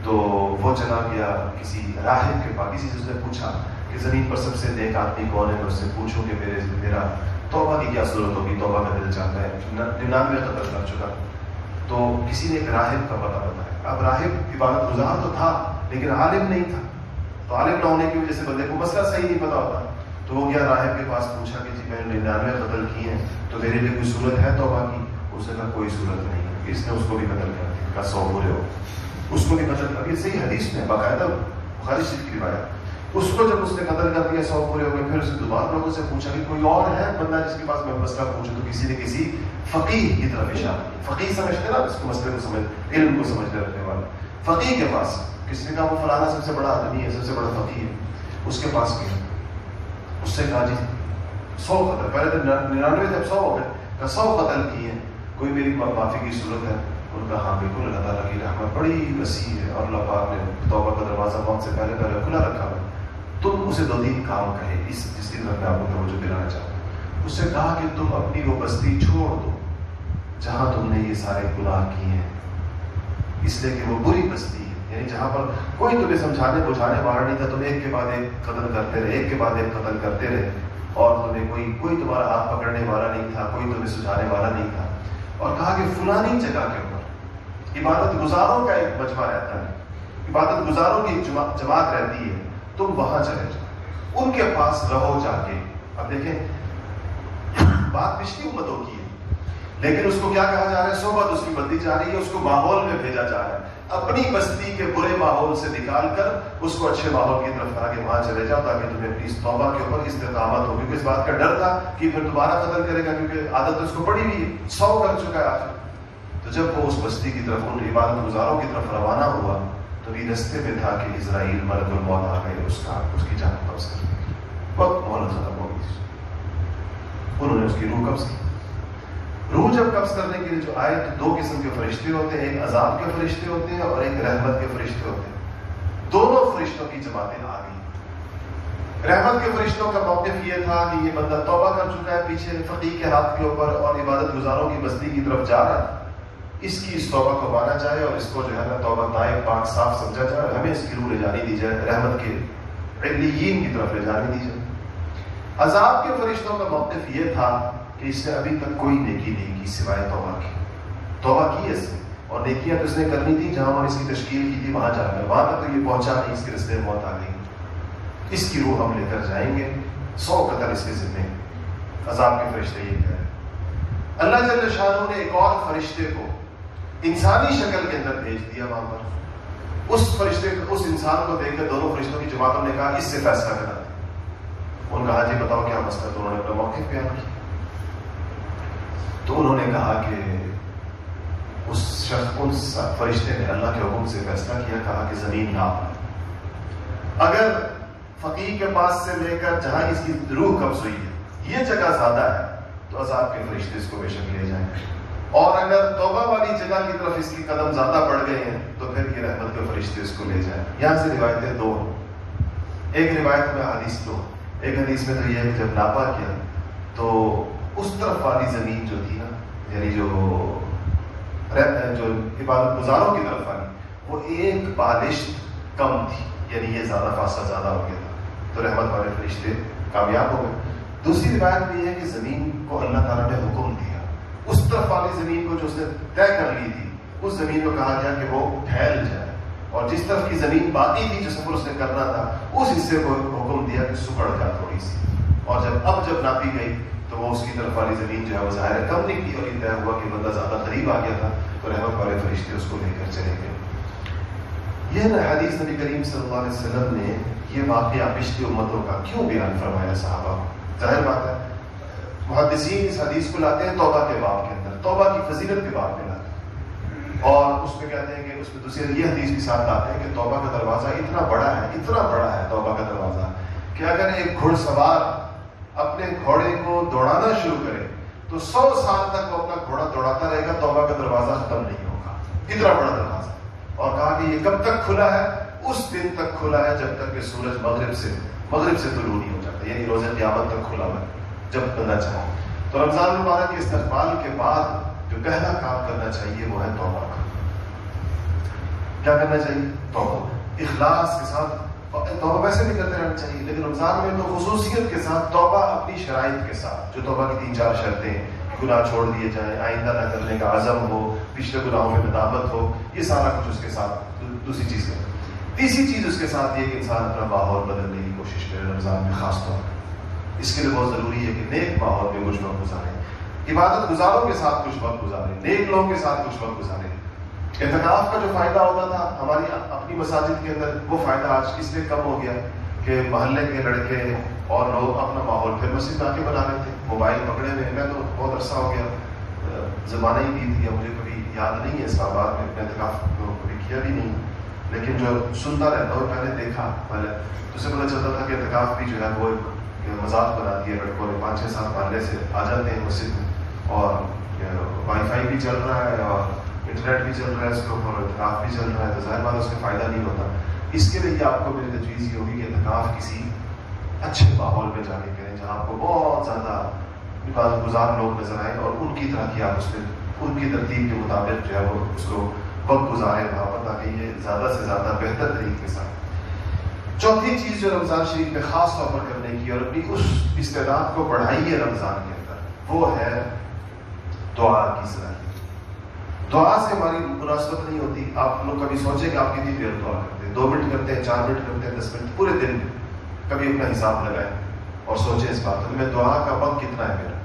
تو وہ چلا گیا کسی راہب کے پاس، کسی سے اس نے پوچھا کہ زمین پر سب سے نیک آدمی کون ہے، میں اس سے پوچھوں کہ میرا توبہ کی کیا صورت ہوگی، توبہ کا دل چاہتا ہے. 99 قتل کر چکا. تو کسی نے ایک راہب کا پتہ بتایا. اب راہب عبادت گزار تو تھا لیکن عالم نہیں تھا، تو عالم نہ ہونے کی وجہ سے بندے کو مسئلہ صحیح نہیں پتا ہوتا. تو وہ گیا راہب کے پاس، پوچھا کہ جی میں نے 99 قتل کیے ہیں، تو میرے لیے کوئی صورت ہے توبہ کی؟ اس نے کہا کوئی صورت نہیں ہے. اس نے اس کو بھی قتل کر دیا. کہا 100 برے ہو. اس کو بھی قتل کر دیا. صحیح حدیث میں باقاعدہ بخاری شریف کی روایت. اس کو جب اس نے قتل کر دیا 100 پورے ہو گئے. پھر اس نے دوبارہ لوگوں سے پوچھا کہ کوئی اور ہے بندہ جس کے پاس میں مسئلہ پوچھوں؟ تو کسی نے کسی فقیہ کی طرف اشارہ کیا. فقیہ سمجھتے نا اس کو، مسئلے کو سمجھ، علم کو سمجھتے رکھنے والا. فقیہ کے پاس کس نے کہا وہ فلانا سب سے بڑا آدمی ہے، سب سے بڑا فقیہ ہے. اس کے پاس گیا، اس سے کہا جی 100 قتل، پہلے تو 99 جب 100 ہو گئے، کہا 100 قتل کیے ہیں، کوئی میری معافی کی صورت ہے؟ ان کا ہاں بالکل، اللہ تعالیٰ کی رحمت بڑی وسیع ہے اور اللہ پاک نے توبہ کا دروازہ موت سے پہلے کھلا رکھا ہے. تم اسے 2-3 کام کہے جس کی طرف میں آپ کو توجہ دلانا چاہتا ہوں. اس سے کہا کہ تم اپنی وہ بستی چھوڑ دو جہاں تم نے یہ سارے گناہ کیے ہیں، اس لیے کہ وہ بری بستی ہے، یعنی جہاں پر کوئی تمہیں سمجھانے بجھانے والا نہیں تھا. تم ایک کے بعد ایک قتل کرتے رہے، ایک کے بعد ایک قتل کرتے رہے، اور تمہیں کوئی تمہارا ہاتھ پکڑنے والا نہیں تھا، کوئی تمہیں سجھانے والا نہیں تھا. اور کہا کہ فلانی جگہ کے اوپر عبادت گزاروں کا ایک مجمع رہتا ہے، عبادت گزاروں کی ایک جماعت رہتی ہے، تم وہاں چلے جاؤ، ان کے پاس رہو جا کے. اب دیکھیں بات پچھلی امتوں کی ہے، لیکن اس کو کیا کہا جا رہا ہے؟ صحبت اس کی بدلی جا رہی ہے، اس کو ماحول میں بھیجا جا رہا ہے. اپنی بستی کے برے ماحول سے نکال کر اس کو اچھے ماحول کی طرف کرا کے وہاں چلے جاؤ تاکہ تمہیں اپنی توبہ کے اوپر استقامت ہو. کیونکہ اس بات کا ڈر تھا کہ پھر دوبارہ قتل کرے گا، کیونکہ عادت اس کو پڑی ہوئی ہے، 100 کر چکا ہے آخر. تو جب وہ اس بستی کی طرف ان عبادت گزاروں کی طرف روانہ ہوا تو یہ رستے میں تھا کہ اسرائیل ملک الموت آ گئے، اس کی جان قبض کر دی. وقت مہلت ختم ہو گئی، انہوں نے اس کی روح قبض کی. روح جب قبض کرنے کے لیے جو آئے تو 2 قسم کے فرشتے ہوتے ہیں، ایک عذاب کے فرشتے ہوتے ہیں اور ایک رحمت کے فرشتے ہوتے ہیں. دونوں فرشتوں کی جماعتیں آ گئی. رحمت کے فرشتوں کا موقف یہ تھا کہ یہ بندہ توبہ کر چکا ہے، پیچھے فقیہ کے ہاتھ کے اوپر اور عبادت گزاروں کی بستی کی طرف جا رہا ہے، اس کی اس توبہ کو مانا جائے اور اس کو جو ہے نا توبہ طائب پاک صاف سمجھا جائے، ہمیں اس کی روح لے جانی دی جائے، رحمت کے علیین کی طرف لے جانی دی جائے. عذاب کے فرشتوں کا موقف یہ تھا کہ اس نے ابھی تک کوئی نیکی نہیں کی سوائے توبہ کی. توبہ کی اس نے، اور نیکیاں تو اس نے کرنی تھی جہاں انہوں نے اس کی تشکیل کی تھی وہاں جا کر، وہاں تک تو یہ پہنچا نہیں، اس کے رستے میں موت آ گئی. اس کی روح ہم لے کر جائیں گے، 100 قتل اس کے ذمے. عذاب کے فرشتے یہ کہہ رہے ہیں. اللہ جل شانہ نے ایک اور فرشتے کو انسانی شکل کے اندر بھیج دیا وہاں پر. اس فرشتے اس انسان کو دیکھ کر دونوں فرشتوں کی جماعتوں نے کہا اس سے فیصلہ کرا. ان کا حاجی بتاؤ کیا مسئلہ؟ تو انہوں نے اپنا موقف بیان کیا. تو انہوں نے کہا کہ اس فرشتے نے اللہ کے حکم سے فیصلہ کیا، کہا کہ زمین ناپ، اگر فقیہ کے پاس سے لے کر جہاں اس کی روح قبض ہوئی ہے یہ جگہ زیادہ ہے تو عذاب کے فرشتے اس کو بے شک لے جائیں، اور اگر توبہ والی جگہ کی طرف اس کی قدم زیادہ بڑھ گئے ہیں تو پھر یہ رحمت کے فرشتے اس کو لے جائیں. یہاں سے روایتیں 2 ہیں. ایک روایت میں حدیث 2، ایک حدیث میں تو یہ ہے کہ جب ناپا کیا تو اس طرف والی زمین جو تھی نا، یعنی جو عبادت گزاروں کی طرف والی، وہ 1 بالشت کم تھی، یعنی یہ زیادہ فاصلہ زیادہ ہو گیا تھا، تو رحمت والے فرشتے کامیاب ہو گئے. دوسری روایت میں یہ ہے کہ زمین کو اللہ تعالیٰ نے حکم دیا، اس طرف والی زمین کو جو اس نے طے کر لی تھی اس زمین کو کہا گیا کہ وہ پھیل جائے، اور جس طرف کی زمین باقی تھی جو سفر اس نے کرنا تھا اس حصے کو حکم دیا کہ سکڑ جا تھوڑی سی، اور جب ناپی گئی تو وہ اس کی طرف والی زمین جو ہے وہ ظاہر کم نکلی، اور یہ طے ہوا کہ بندہ زیادہ قریب آ گیا تھا تو رحمت والے فرشتے اس کو لے کر چلے گئے۔ یہ حدیث نبی کریم صلی اللہ علیہ وسلم نے یہ واقعہ پچھلی امتوں کا کیوں بیان فرمایا صحابہ کو؟ ظاہر بات ہے محدثین اس حدیث کو لاتے ہیں توبہ کے باب کے اندر، توبہ کی فضیلت کے باب میں لاتے ہیں، اور اس میں کہتے ہیں کہ اس میں دوسری یہ حدیث بھی ساتھ لاتے ہیں کہ توبہ کا دروازہ اتنا بڑا ہے توبہ کا دروازہ کہ اگر ایک گھڑ سوار اپنے گھوڑے کو دوڑانا شروع کرے تو 100 سال تک وہ اپنا گھوڑا دوڑاتا رہے گا، توبہ کا دروازہ ختم نہیں ہوگا، اتنا بڑا دروازہ۔ اور کہا کہ یہ کب تک کھلا ہے؟ اس دن تک کھلا ہے جب تک کہ سورج مغرب سے طلوع نہیں ہو جاتا، یعنی روز قیامت تک کھلا ہوا ہے جب بندہ چاہے۔ تو رمضان مبارک کے استقبال کے بعد جو پہلا کام کرنا چاہیے وہ ہے توبہ کا۔ کیا کرنا چاہیے؟ توبہ، اخلاص کے ساتھ توبہ ویسے بھی کرتے رہنا چاہیے، لیکن رمضان میں تو خصوصیت کے ساتھ توبہ اپنی شرائط کے ساتھ، جو توبہ کی 3-4 شرطیں، گناہ چھوڑ دیے جائیں، آئندہ نہ کرنے کا عزم ہو، پچھلے گناہوں میں ندامت ہو، یہ سارا کچھ اس کے ساتھ دوسری چیز ہے۔ تیسری چیز اس کے ساتھ یہ کہ انسان اپنا ماحول بدلنے کی کوشش کرے رمضان میں، خاص طور پر اس کے لیے بہت ضروری ہے کہ نیک ماحول میں کچھ وقت گزاریں، عبادت گزاروں کے ساتھ کچھ وقت گزاریں، نیک لوگوں کے ساتھ کچھ وقت گزاریں۔ اعتکاف کا جو فائدہ ہوتا تھا ہماری اپنی مساجد کے اندر، وہ فائدہ آج اس لیے کم ہو گیا کہ محلے کے لڑکے اور لوگ اپنا ماحول پھر مسجد میں آ کے بنا رہے تھے، موبائل پکڑے ہوئے۔ میں تو بہت عرصہ ہو گیا، زمانہ ہی بیت گیا، مجھے کبھی یاد نہیں ہے اس بات میں، اپنے اعتکاف کو کبھی کیا بھی نہیں، لیکن جو سنتا رہتا ہوں پہلے دیکھا پہلے تو اسے پتہ چلتا تھا کہ اعتکاف بھی جو ہے وہ مذاق بنا دیا لڑکوں نے، 5-6-7 محلے سے آ جاتے ہیں مسجد میں، اور وائی فائی بھی چل رہا ہے اور انٹرنیٹ بھی چل رہا ہے اس کے اوپر، اعتکاف بھی چل رہا ہے، تو ظاہر بات اس کا فائدہ نہیں ہوتا۔ اس کے لیے آپ کو میری تجویز یہ ہوگی کہ اعتکاف کسی اچھے ماحول میں جا کے کریں جہاں آپ کو بہت زیادہ عبادت گزار لوگ نظر آئیں، اور ان کی طرح کی آپ اس میں ان کی ترتیب کے مطابق جو ہے وہ اس کو وقت گزاریں وہاں پر، تاکہ یہ زیادہ سے زیادہ بہتر طریقے کے ساتھ۔ چوتھی چیز جو رمضان شریف میں خاص طور پر کرنے کی اور اپنی اس استعداد کو بڑھائی ہے رمضان کے اندر، وہ ہے دعا کی صلاحیت۔ دعا سے ہماری مناسبت نہیں ہوتی۔ آپ لوگ کبھی سوچیں کہ آپ کتنی دیر دعا کرتے ہیں، 2 منٹ کرتے ہیں، 4 منٹ کرتے ہیں، 10 منٹ، پورے دن میں کبھی اپنا حساب لگائیں اور سوچیں اس بات میں دعا کا وقت کتنا ہے میرا۔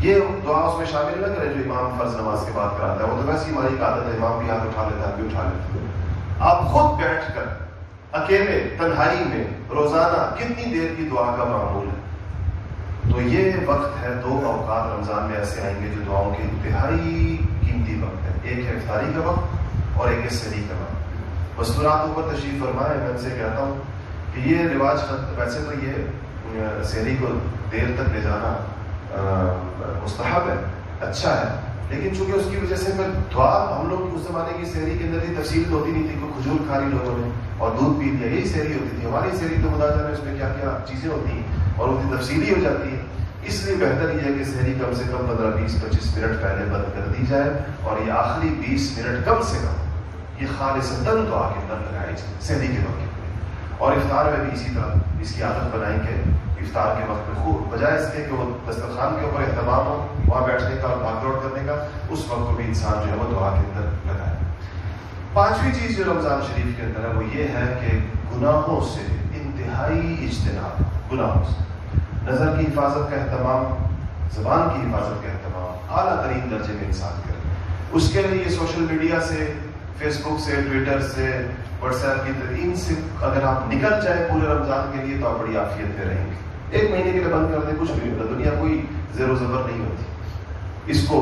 یہ دعا اس میں شامل نہ کریں جو امام فرض نماز کے بعد کراتا ہے، وہ تو ویسے ہی ہماری عادت ہے، امام بھی ہاتھ اٹھا لیتا ہے، بھی اٹھا لیتے ہیں۔ آپ خود بیٹھ کر اکیلے تنہائی میں روزانہ کتنی دیر کی دعا کا معمول ہے؟ تو یہ وقت ہے، 2 اوقات رمضان میں ایسے آئیں گے جو دعاؤں کے انتہائی قیمتی وقت ہے، ایک ہے افطاری کا وقت اور ایک ہے سحری کا وقت۔ مستورات اوپر تشریف فرمائے، میں ان سے کہتا ہوں کہ یہ رواج ویسے تو یہ سحری کو دیر تک لے جانا مستحب ہے، اچھا ہے، لیکن چونکہ اس کی وجہ سے پھر دعا، ہم لوگ اس زمانے کی سحری کے اندر ہی تفصیل ہوتی نہیں تھی، کوئی کھجور کھا لی لوگوں نے اور دودھ پی لیا، یہی سحری ہوتی تھی۔ ہماری سحری تو خدا جانے اس میں کیا کیا چیزیں ہوتی ہیں اور ان کی تفصیلی ہو جاتی ہے۔ اس لیے بہتر یہ ہے کہ سحری کم سے کم 15-20-25 منٹ پہلے بند کر دی جائے، اور یہ آخری 20 منٹ کم سے کم یہ خالصتاً دعا کے اندر لگائی جائے سحری کے وقت میں۔ اور افطار میں بھی اسی طرح اس کی عادت بنائیں کہ افطار کے وقت میں خوب بجائے اس کے کہ وہ دسترخوان کے اوپر اہتمام ہو وہاں بیٹھنے کا اور بھاگ دوڑ کرنے کا، اس وقت کو بھی انسان جو ہے وہ دعا کے اندر لگائے۔ 5ویں چیز جو رمضان شریف کے اندر ہے وہ یہ ہے کہ گناہوں سے انتہائی اجتناب، گناہوں سے نظر کی حفاظت کا اہتمام، زبان کی حفاظت کا اہتمام اعلیٰ ترین درجے میں انسان کرے۔ اس کے لیے سوشل میڈیا سے، فیس بک سے، ٹویٹر سے، واٹس ایپ کی ان سے اگر آپ نکل جائیں پورے رمضان کے لیے تو آپ بڑی عافیت میں رہیں گے۔ 1 مہینے کے لیے بند کر دیں، کچھ نہیں ہوتا، دنیا کوئی زیر و زبر نہیں ہوتی۔ اس کو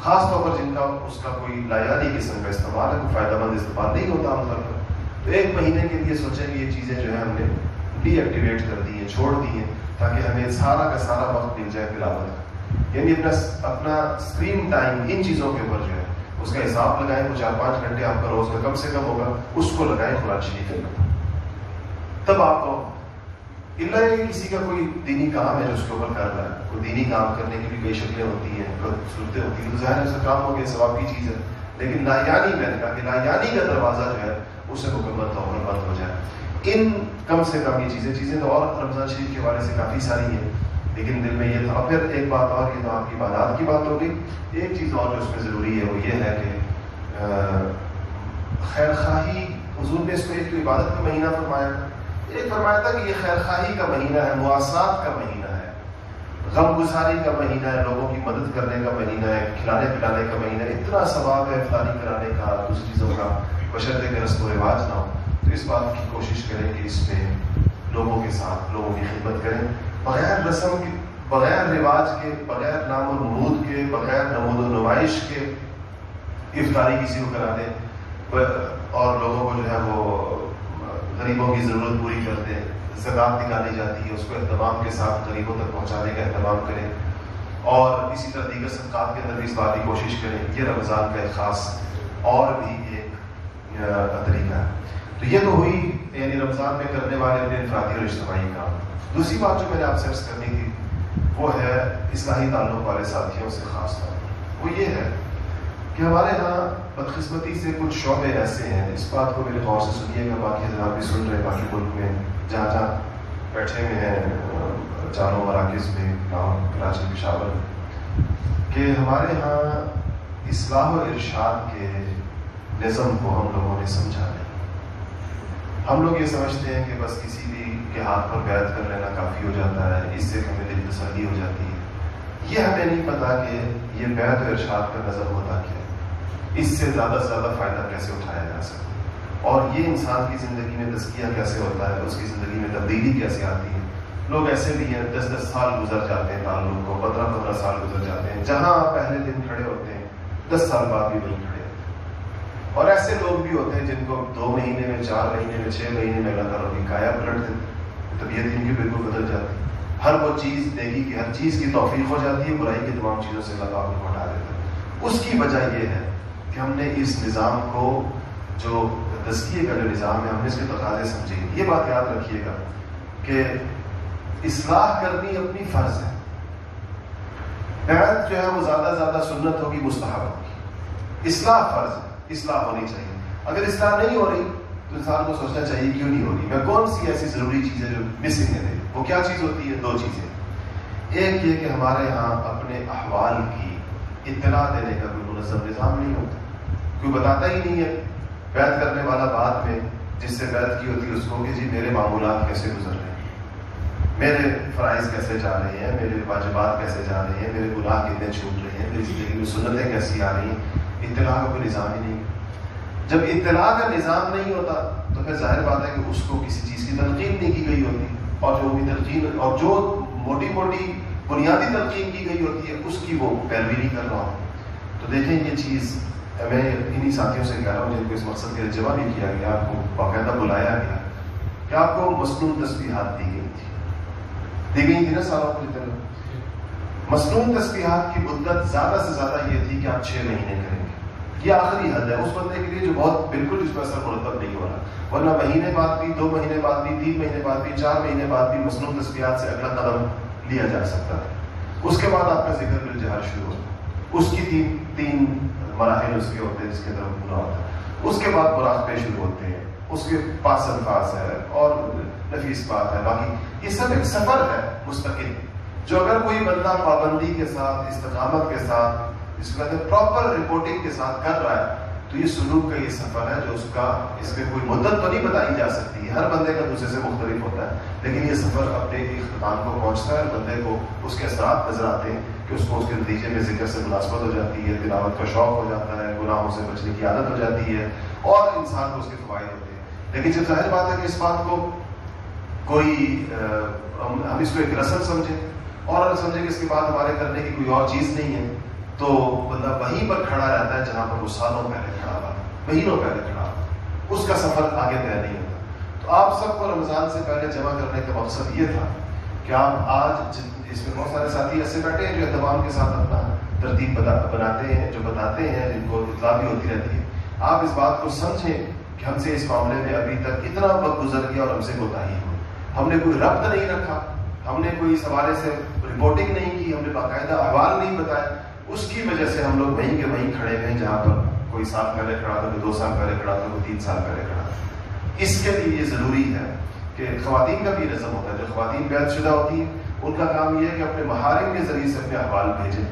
خاص طور پر جن کا اس کا کوئی لایانی قسم کا استعمال ہے، کوئی فائدہ مند استعمال نہیں ہوتا عام طور پر، تو 1 مہینے کے لیے سوچیں کہ یہ چیزیں جو ہے ہم نے ڈی ایکٹیویٹ کر دی ہیں، چھوڑ دی ہیں، تاکہ ہمیں سارا کا سارا وقت مل جائے تلاوت، یعنی اپنا اسکرین ٹائم ان چیزوں کے اوپر جو ہے اس کا حساب لگائیں۔ وہ 4-5 گھنٹے آپ کا روز کا کم سے کم ہوگا، اس کو لگائیں قرآن شریف میں، تب آپ کو اللہ کسی کا کوئی دینی کام ہے جو اس کے اوپر کر رہا ہے، کوئی دینی کام کرنے کی بھی کئی شکلیں ہوتی ہیں، صورتیں ہوتی ہیں، تو ظاہر ہے اس کا کام ہو گیا، ثواب کی چیز ہے، لیکن لایانی میں نے کہا کہ لایانی کا دروازہ جو ہے اسے مکمل طور پر بند ہو جائے۔ ان کم سے کم یہ چیزیں تو اور رمضان شریف کے حوالے سے کافی ساری ہیں، لیکن دل میں یہ تھا۔ پھر ایک بات اور، یہ تو آپ کی عبادات کی بات ہو گئی، ایک چیز اور جو اس میں ضروری ہے وہ یہ ہے کہ خیر خواہی، حضور نے اس کو ایک تو عبادت کا مہینہ فرمایا، ایک فرمایا تھا کہ یہ خیر خواہی کا مہینہ ہے، مواسات کا مہینہ ہے، غم گساری کا مہینہ ہے، لوگوں کی مدد کرنے کا مہینہ ہے، کھلانے پلانے کا مہینہ ہے، اتنا ثواب ہے افطاری کرانے کا، دوسری چیزوں کا، بشرطے کہ رسم و رواج نہ ہو۔ تو اس بات کی کوشش کریں کہ اس میں لوگوں کے ساتھ لوگوں کی خدمت کریں، بغیر رسم کے، بغیر رواج کے، بغیر نام و نمود کے، بغیر نمود و نمائش کے افطاری کسی کو کرا دیں اور لوگوں کو جو ہے وہ غریبوں کی ضرورت پوری کر دیں، زکوٰۃ نکالی جاتی ہے اس کو اہتمام کے ساتھ غریبوں تک پہنچانے کا اہتمام کریں، اور اسی طرح دیگر صدقات کے اندر بھی اس بات کی کوشش کریں۔ یہ رمضان کا ایک خاص اور بھی ایک طریقہ ہے۔ تو یہ تو ہوئی یعنی رمضان میں کرنے والے اپنے انفرادی اور اجتماعی کام۔ دوسری بات جو میں نے آپ سے عرض کرنی تھی وہ ہے اصلاحی تعلق والے ساتھیوں سے خاص طور پر، وہ یہ ہے کہ ہمارے ہاں بدقسمتی سے کچھ شعبے ایسے ہیں، اس بات کو میرے غور سے سنیے گا، باقی حضرات بھی سن رہے ہیں، باقی ملک میں جہاں جہاں بیٹھے ہوئے ہیں چاروں مراکز میں، گاؤں کراچی پشاور، کہ ہمارے ہاں اصلاح و ارشاد کے نظم کو ہم لوگوں نے سمجھا نہیں۔ ہم لوگ یہ سمجھتے ہیں کہ بس کسی بھی کے ہاتھ پر بیعت کر لینا کافی ہو جاتا ہے، اس سے ہمیں دل تسلی ہو جاتی ہے۔ یہ ہمیں نہیں پتا کہ یہ بیعت و ارشاد کا نظم ہوتا کیا ہے، اس سے زیادہ سے زیادہ فائدہ کیسے اٹھایا جا سکتا ہے، اور یہ انسان کی زندگی میں تزکیہ کیسے ہوتا ہے، اس کی زندگی میں تبدیلی کیسے آتی ہے۔ لوگ ایسے بھی ہیں 10 سال گزر جاتے ہیں تعلق کو، 15 سال گزر جاتے ہیں، جہاں آپ پہلے دن کھڑے ہوتے ہیں 10 سال بعد بھی وہیں کھڑے ہوتے ہیں، اور ایسے لوگ بھی ہوتے ہیں جن کو 2 مہینے میں، 4 مہینے میں، 6 مہینے میں اللہ تعالیٰ کی کایا پلٹ دیتے، طبیعت ان کی بالکل بدل جاتی ہے، ہر وہ چیز نیکی کی ہر چیز کی توفیق ہو جاتی ہے، برائی کی تمام چیزوں سے اللہ تعالیٰ کو ہٹا دیتا ہے۔ اس کی وجہ یہ ہے کہ ہم نے اس نظام کو، جو تزکیے کا جو نظام ہے، ہم نے اس کے تقاضے سمجھے۔ یہ بات یاد رکھیے گا کہ اصلاح کرنی اپنی فرض ہے، بیعت جو ہے وہ زیادہ سے زیادہ سنت ہوگی، مستحب ہوگی، اصلاح فرض ہے، اصلاح ہونی چاہیے۔ اگر اصلاح نہیں ہو رہی تو انسان کو سوچنا چاہیے کیوں نہیں ہو رہی، میں کون سی ایسی ضروری چیز ہے جو مسنگ ہے۔ وہ کیا چیز ہوتی ہے؟ 2 چیزیں، ایک یہ کہ ہمارے ہاں اپنے احوال کی اطلاع دینے کا کوئی منظم نظام نہیں ہوتا، کوئی بتاتا ہی نہیں ہے۔ بیعت کرنے والا بعد میں جس سے بیعت کی ہوتی ہے اس کو کہ جی میرے معمولات کیسے گزر رہے ہیں، میرے فرائض کیسے جا رہے ہیں، میرے واجبات کیسے جا رہے ہیں، میرے گناہ کتنے چھوٹ رہے ہیں، میری زندگی میں سنتیں کیسی آ رہی ہیں۔ اطلاع کا کوئی نظام ہی نہیں۔ جب اطلاع کا نظام نہیں ہوتا تو پھر ظاہر بات ہے کہ اس کو کسی چیز کی تلقین نہیں کی گئی ہوتی، اور جو بھی تلقین اور جو موٹی موٹی بنیادی تلقین کی گئی ہوتی ہے اس کی وہ پیروی نہیں کر رہا ہوں۔ تو دیکھیں یہ چیز میں انہی ساتھیوں سے کہہ رہا ہوں جن کو اس مقصد کے لیے جمع نہیں کیا گیا، آپ کو باقاعدہ بلایا گیا کہ آپ کو مصنون تسبیحات دی گئی تھی نا سالوں کی طرح۔ مصنون تسبیحات کی مدت زیادہ سے زیادہ یہ تھی کہ آپ 6 مہینے کریں گے، یہ آخری حد ہے اس بندے کے لیے جو بہت بالکل اس پر اثر مرتب نہیں ہو رہا، ورنہ مہینے بعد بھی، 2 مہینے بعد بھی، 3 مہینے بعد بھی، 4 مہینے بعد بھی مصنون تسبیحات سے اگلا قدم لیا جا سکتا ہے۔ اس کے بعد آپ کا ذکر بالجہر شروع ہوتا ہے، اس کی 3 مراحل اس کے ہوتے ہیں جس کے طرف پورا ہوتا ہے۔ اس کے بعد مراقبے شروع ہوتے ہیں، اس کے پاس الفاظ ہے اور نفیس بات ہے، باقی یہ سب ایک سفر ہے مستقل، جو اگر کوئی بندہ پابندی کے ساتھ، استقامت کے ساتھ، اس کو کہتے ہیں پراپر رپورٹنگ کے ساتھ کر رہا ہے، تو یہ سلوک کا یہ سفر ہے جو اس کا، اس میں کوئی مدت تو نہیں بتائی جا سکتی، ہر بندے کا دوسرے سے مختلف ہوتا ہے، لیکن یہ سفر اپنے اختتام کو پہنچتا ہے، بندے کو اس کے اثرات نظر آتے ہیں کہ اس کو اس کے نتیجے میں ذکر سے مناسبت ہو جاتی ہے، تلاوت کا شوق ہو جاتا ہے، گناہوں سے بچنے کی عادت ہو جاتی ہے، اور انسان کو اس کے فوائد ہوتے ہیں۔ لیکن جب ظاہر بات ہے کہ اس بات کو کوئی ہم اس کو ایک رسم سمجھیں اور اگر سمجھیں کہ اس کے بعد ہمارے کرنے کی کوئی اور چیز نہیں ہے، تو بندہ وہیں پر کھڑا رہتا ہے جہاں پر وہ سالوں پہلے کھڑا ہوا، مہینوں پہلے کھڑا ہوا، اس کا سفر آگے طے نہیں ہوتا۔ تو آپ سب کو رمضان سے پہلے جمع کرنے کا مقصد یہ تھا کہ آپ آج، اس میں بہت سارے ساتھی ایسے بیٹھے ہیں جو اہتمام کے ساتھ اپنا ترتیب بناتے ہیں، جو بتاتے ہیں، جن کو اطلاع بھی ہوتی رہتی ہے، آپ اس بات کو سمجھیں کہ ہم سے اس معاملے میں ابھی تک اتنا وقت گزر گیا اور ہم سے کوتاہی ہوئی، ہم نے کوئی ربط نہیں رکھا، ہم نے کوئی اس حوالے سے رپورٹنگ نہیں کی، ہم نے باقاعدہ احوال نہیں بتائے، اس کی وجہ سے ہم لوگ وہیں کے وہیں کھڑے ہوئے ہیں جہاں پر کوئی سال پہلے کھڑا تھا، کوئی 2 سال پہلے کھڑا تھا، کوئی 3 سال پہلے کھڑا تھا۔ اس کے لیے یہ ضروری ہے کہ خواتین کا بھی نظم ہوتا ہے، جو خواتین بیعت شدہ ہوتی ہیں ان کا کام یہ ہے کہ اپنے محارم کے ذریعے سے اپنے احوال بھیجیں،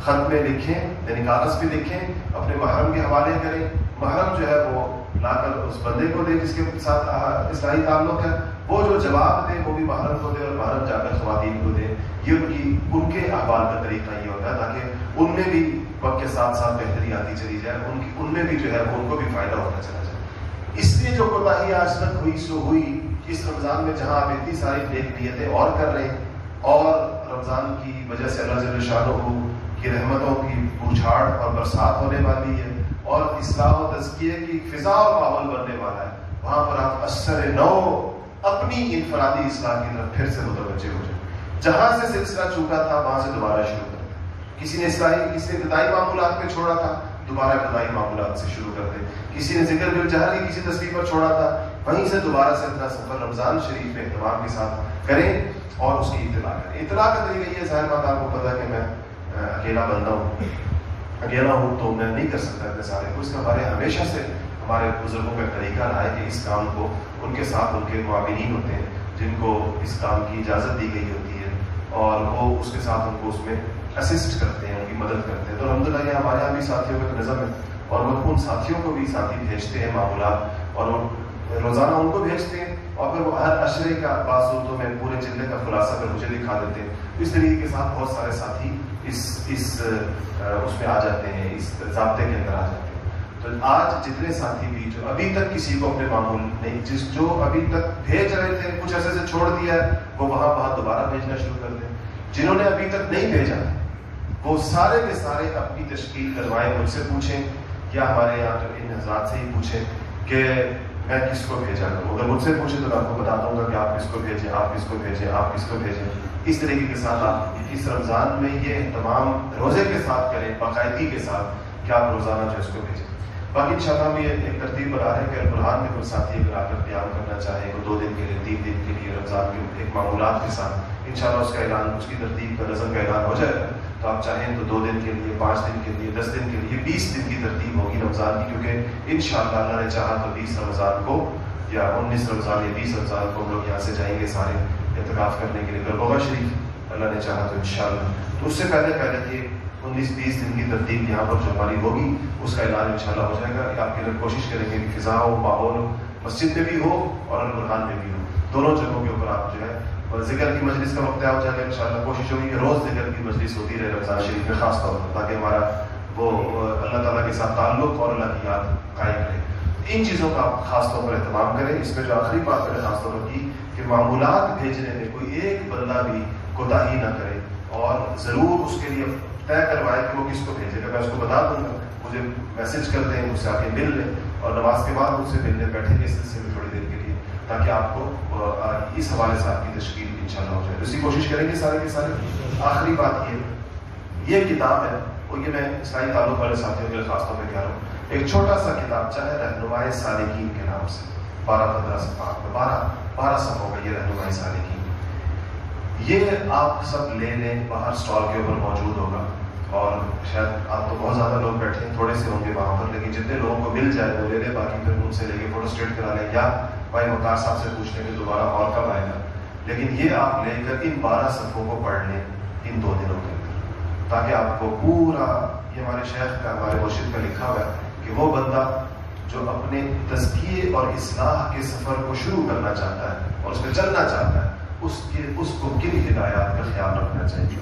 خط میں لکھیں، یعنی کاغذ پہ لکھیں، اپنے محرم کے حوالے کریں، محرم جو ہے وہ لا کر اس بندے کو دے جس کے ساتھ اصلاحی تعلق ہے، وہ جو جواب دے وہ بھی محرم کو دے اور محرم جا کر خواتین کو دے. یہ ان کے احوال کا طریقہ یہ ہوتا ہے تاکہ ان میں بھی وقت کے ساتھ ساتھ بہتری آتی چلی جائے، ان میں بھی جو ہے ان کو بھی فائدہ ہوتا چلا جائے. اس لیے جو کوتاہی آج تک ہوئی سو ہوئی، اس رمضان میں جہاں آپ اتنی ساری نیک نیتیں اور کر رہے ہیں اور رمضان کی وجہ سے اللہ جل شانہ کی رحمتوں کی بوچھاڑ اور برسات ہونے والی ہے اور اصلاح و تزکیے کی فضا اور ماحول بننے والا ہے، وہاں پر آپ اثر نو اپنی انفرادی اصلاح کی طرف پھر سے متوجہ ہو جائیں. جہاں سے سلسلہ چوکا تھا وہاں سے دوبارہ شروع کریں. کسی نے ابتدائی معمولات پہ چھوڑا تھا، دوبارہ ابتدائی معمولات سے شروع کر دیں. کسی نے ذکر بالجہر کی کسی تصویر پر چھوڑا تھا، وہیں سے دوبارہ سے اپنا سفر رمضان شریف میں اہتمام کے ساتھ کریں اور اس کی اطلاع کریں. اطلاع کا طریقہ یہ ظاہر بات آپ کو پتا ہے کہ میں اکیلا بندہ ہوں، اکیلا ہوں تو میں نہیں کر سکتا اتنے سارے کو. اس کا ہمارے ہمیشہ سے ہمارے بزرگوں کا طریقہ رہا ہے کہ اس کام کو ان کے ساتھ ان کے معاونین ہوتے ہیں جن کو اس کام کی اجازت دی گئی ہوتی ہے اور وہ اس کے ساتھ ان کو اس میں اسسٹ کرتے ہیں، ان کی مدد کرتے ہیں. تو الحمدللہ یہ ہمارے یہاں بھی ساتھیوں کا نظم ہے اور وہ ان ساتھیوں کو بھی ساتھی بھیجتے ہیں معمولات اور وہ روزانہ ان کو بھیجتے ہیں اور پھر وہ ہر عشرے کا بعض صورتوں میں پورے جلدے کا خلاصہ پھر مجھے دکھا دیتے ہیں. اس طریقے کے ساتھ بہت سارے ساتھی اس میں آ جاتے ہیں، اس ضابطے کے اندر آ جاتے ہیں. تو آج جتنے ساتھی بھی جو ابھی تک کسی کو اپنے معمول نہیں، جو ابھی تک بھیج رہے تھے کچھ عرصے سے چھوڑ دیا ہے، وہ وہاں دوبارہ بھیجنا شروع کر دیں. جنہوں نے ابھی تک نہیں بھیجا وہ سارے کے سارے اپنی تشکیل کروائیں، مجھ سے پوچھیں یا ہمارے یہاں جو ان حضرات سے ہی پوچھیں کہ میں کس کو بھیجا کروں. اگر مجھ سے پوچھیں تو میں آپ کو بتا دوں گا کہ آپ کس کو بھیجیں، آپ کس کو بھیجیں، آپ کس کو بھیجیں. اس طریقے کے ساتھ آپ اس رمضان میں یہ اہتمام روزے کے ساتھ کریں، باقاعدگی کے ساتھ کہ آپ روزانہ جو اس کو بھیجیں. باقی انشاءاللہ ہم یہ ایک ترتیب بنا رہے ہیں کہ القرآن میں کوئی ساتھی اگر آ کر قیام کرنا چاہے وہ 2 دن کے لیے 3 دن کے لیے رمضان کے ایک معمولات کے ساتھ انشاءاللہ اس کا اعلان، اس کی ترتیب کا نظم کا اعلان ہو جائے گا. تو آپ چاہیں تو 2 دن کے لیے، 5 دن کے لیے، 10 دن کے لیے، 20 دن کی ترتیب ہوگی رمضان کی، کیونکہ انشاءاللہ اللہ نے چاہا تو 20 رمضان کو یا 19 رمضان یا 20 رمضان کو ہم لوگ یہاں سے جائیں گے سارے اعتکاف کرنے کے لیے گربوغہ شریف، اللہ نے چاہا تو انشاءاللہ. تو اس سے پہلے کہ 19-20 دن کی ترتیب یہاں پر جو ہماری ہوگی اس کا اعلان انشاءاللہ ہو جائے گا. آپ کے لیے کوشش کریں گے کہ فضا ہو، ماحول ہو، مسجد میں بھی ہو اور القرآن میں بھی ہو، دونوں جگہوں کے اوپر آپ جو ہے اور ذکر کی مجلس کا وقت ہو جائے گا. انشاءاللہ کوشش ہوگی کہ روز ذکر کی مجلس ہوتی رہے رمضان شریف میں خاص طور پر، تاکہ ہمارا وہ اللہ تعالیٰ کے ساتھ تعلق اور اللہ کی یاد قائم رہے. ان چیزوں کا آپ خاص طور پر اہتمام کریں. اس میں جو آخری بات میں نے خاص طور پر کی کہ معمولات بھیجنے میں کوئی ایک بندہ بھی کوتاہی نہ کرے اور ضرور اس کے لیے طے کروائے کہ وہ کس کو بھیجے گا. میں اس کو بتا دوں گا، مجھے میسج کر دیں، مجھ سے آ کے مل لیں اور نماز کے بعد مجھ سے ملنے بیٹھیں گے اس سلسلے میں تھوڑی دیر کے لیے، تاکہ آپ کو اس حوالے سے آپ کی تشکیل انشاءاللہ ہو جائے. اسی کوشش کریں گے سارے کے سارے. آخری بات یہ کتاب ہے، اور یہ میں اسلامی تعلق والے ساتھیوں کے لیے خاص طور پہ کہہ رہا ہوں، ایک چھوٹا سا کتاب چاہے رہنمائے سالکین کے نام سے 12-15 صفحات میں 12 صفحوں کا یہ رہنمائے سالکین. یہ آپ سب لے لیں، باہر اسٹال کے اوپر موجود ہوگا اور شاید آپ تو بہت زیادہ لوگ بیٹھے ہیں، تھوڑے سے ہوں گے وہاں پر، لیکن جتنے لوگوں کو مل جائے وہ لے لیں. باقی پھر ان سے لے کے فوٹو اسٹیٹ کرا لیں یا بھائی وقار صاحب سے پوچھ لیں کہ دوبارہ اور کب آئے گا. لیکن یہ آپ لے کر ان 12 صفحوں کو پڑھ لیں ان 2 دنوں کے اندر، تاکہ آپ کو پورا یہ ہمارے شیخ کا، ہمارے مرشد کا لکھا ہوا ہے کہ وہ بندہ جو اپنے تزکیے اور اصلاح کے سفر کو شروع کرنا چاہتا ہے اور اس پہ چلنا چاہتا ہے، اس کو کن ہدایات کا خیال رکھنا چاہیے.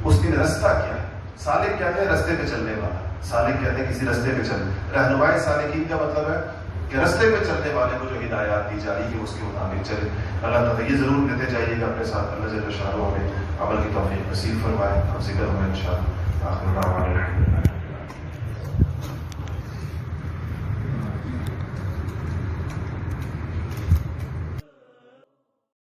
اس کے رستہ کیا ہے؟ سالک کہتے ہیں رستے پہ چلنے والا، سالک کہتے ہیں کسی رستے پہ چلنے. رہنمائے سالکین کا مطلب ہے کہ رستے پہ چلنے والے کو جو ہدایات دی جا رہی ہے اس کے مطابق چلے. اللہ تعالیٰ یہ ضرور لیتے جائیے گا اپنے ساتھ. اللہ جل شانہ ہمیں عمل کی توفیق نصیب فرمائے. ہم ذکر ہوئے انشاءاللہ.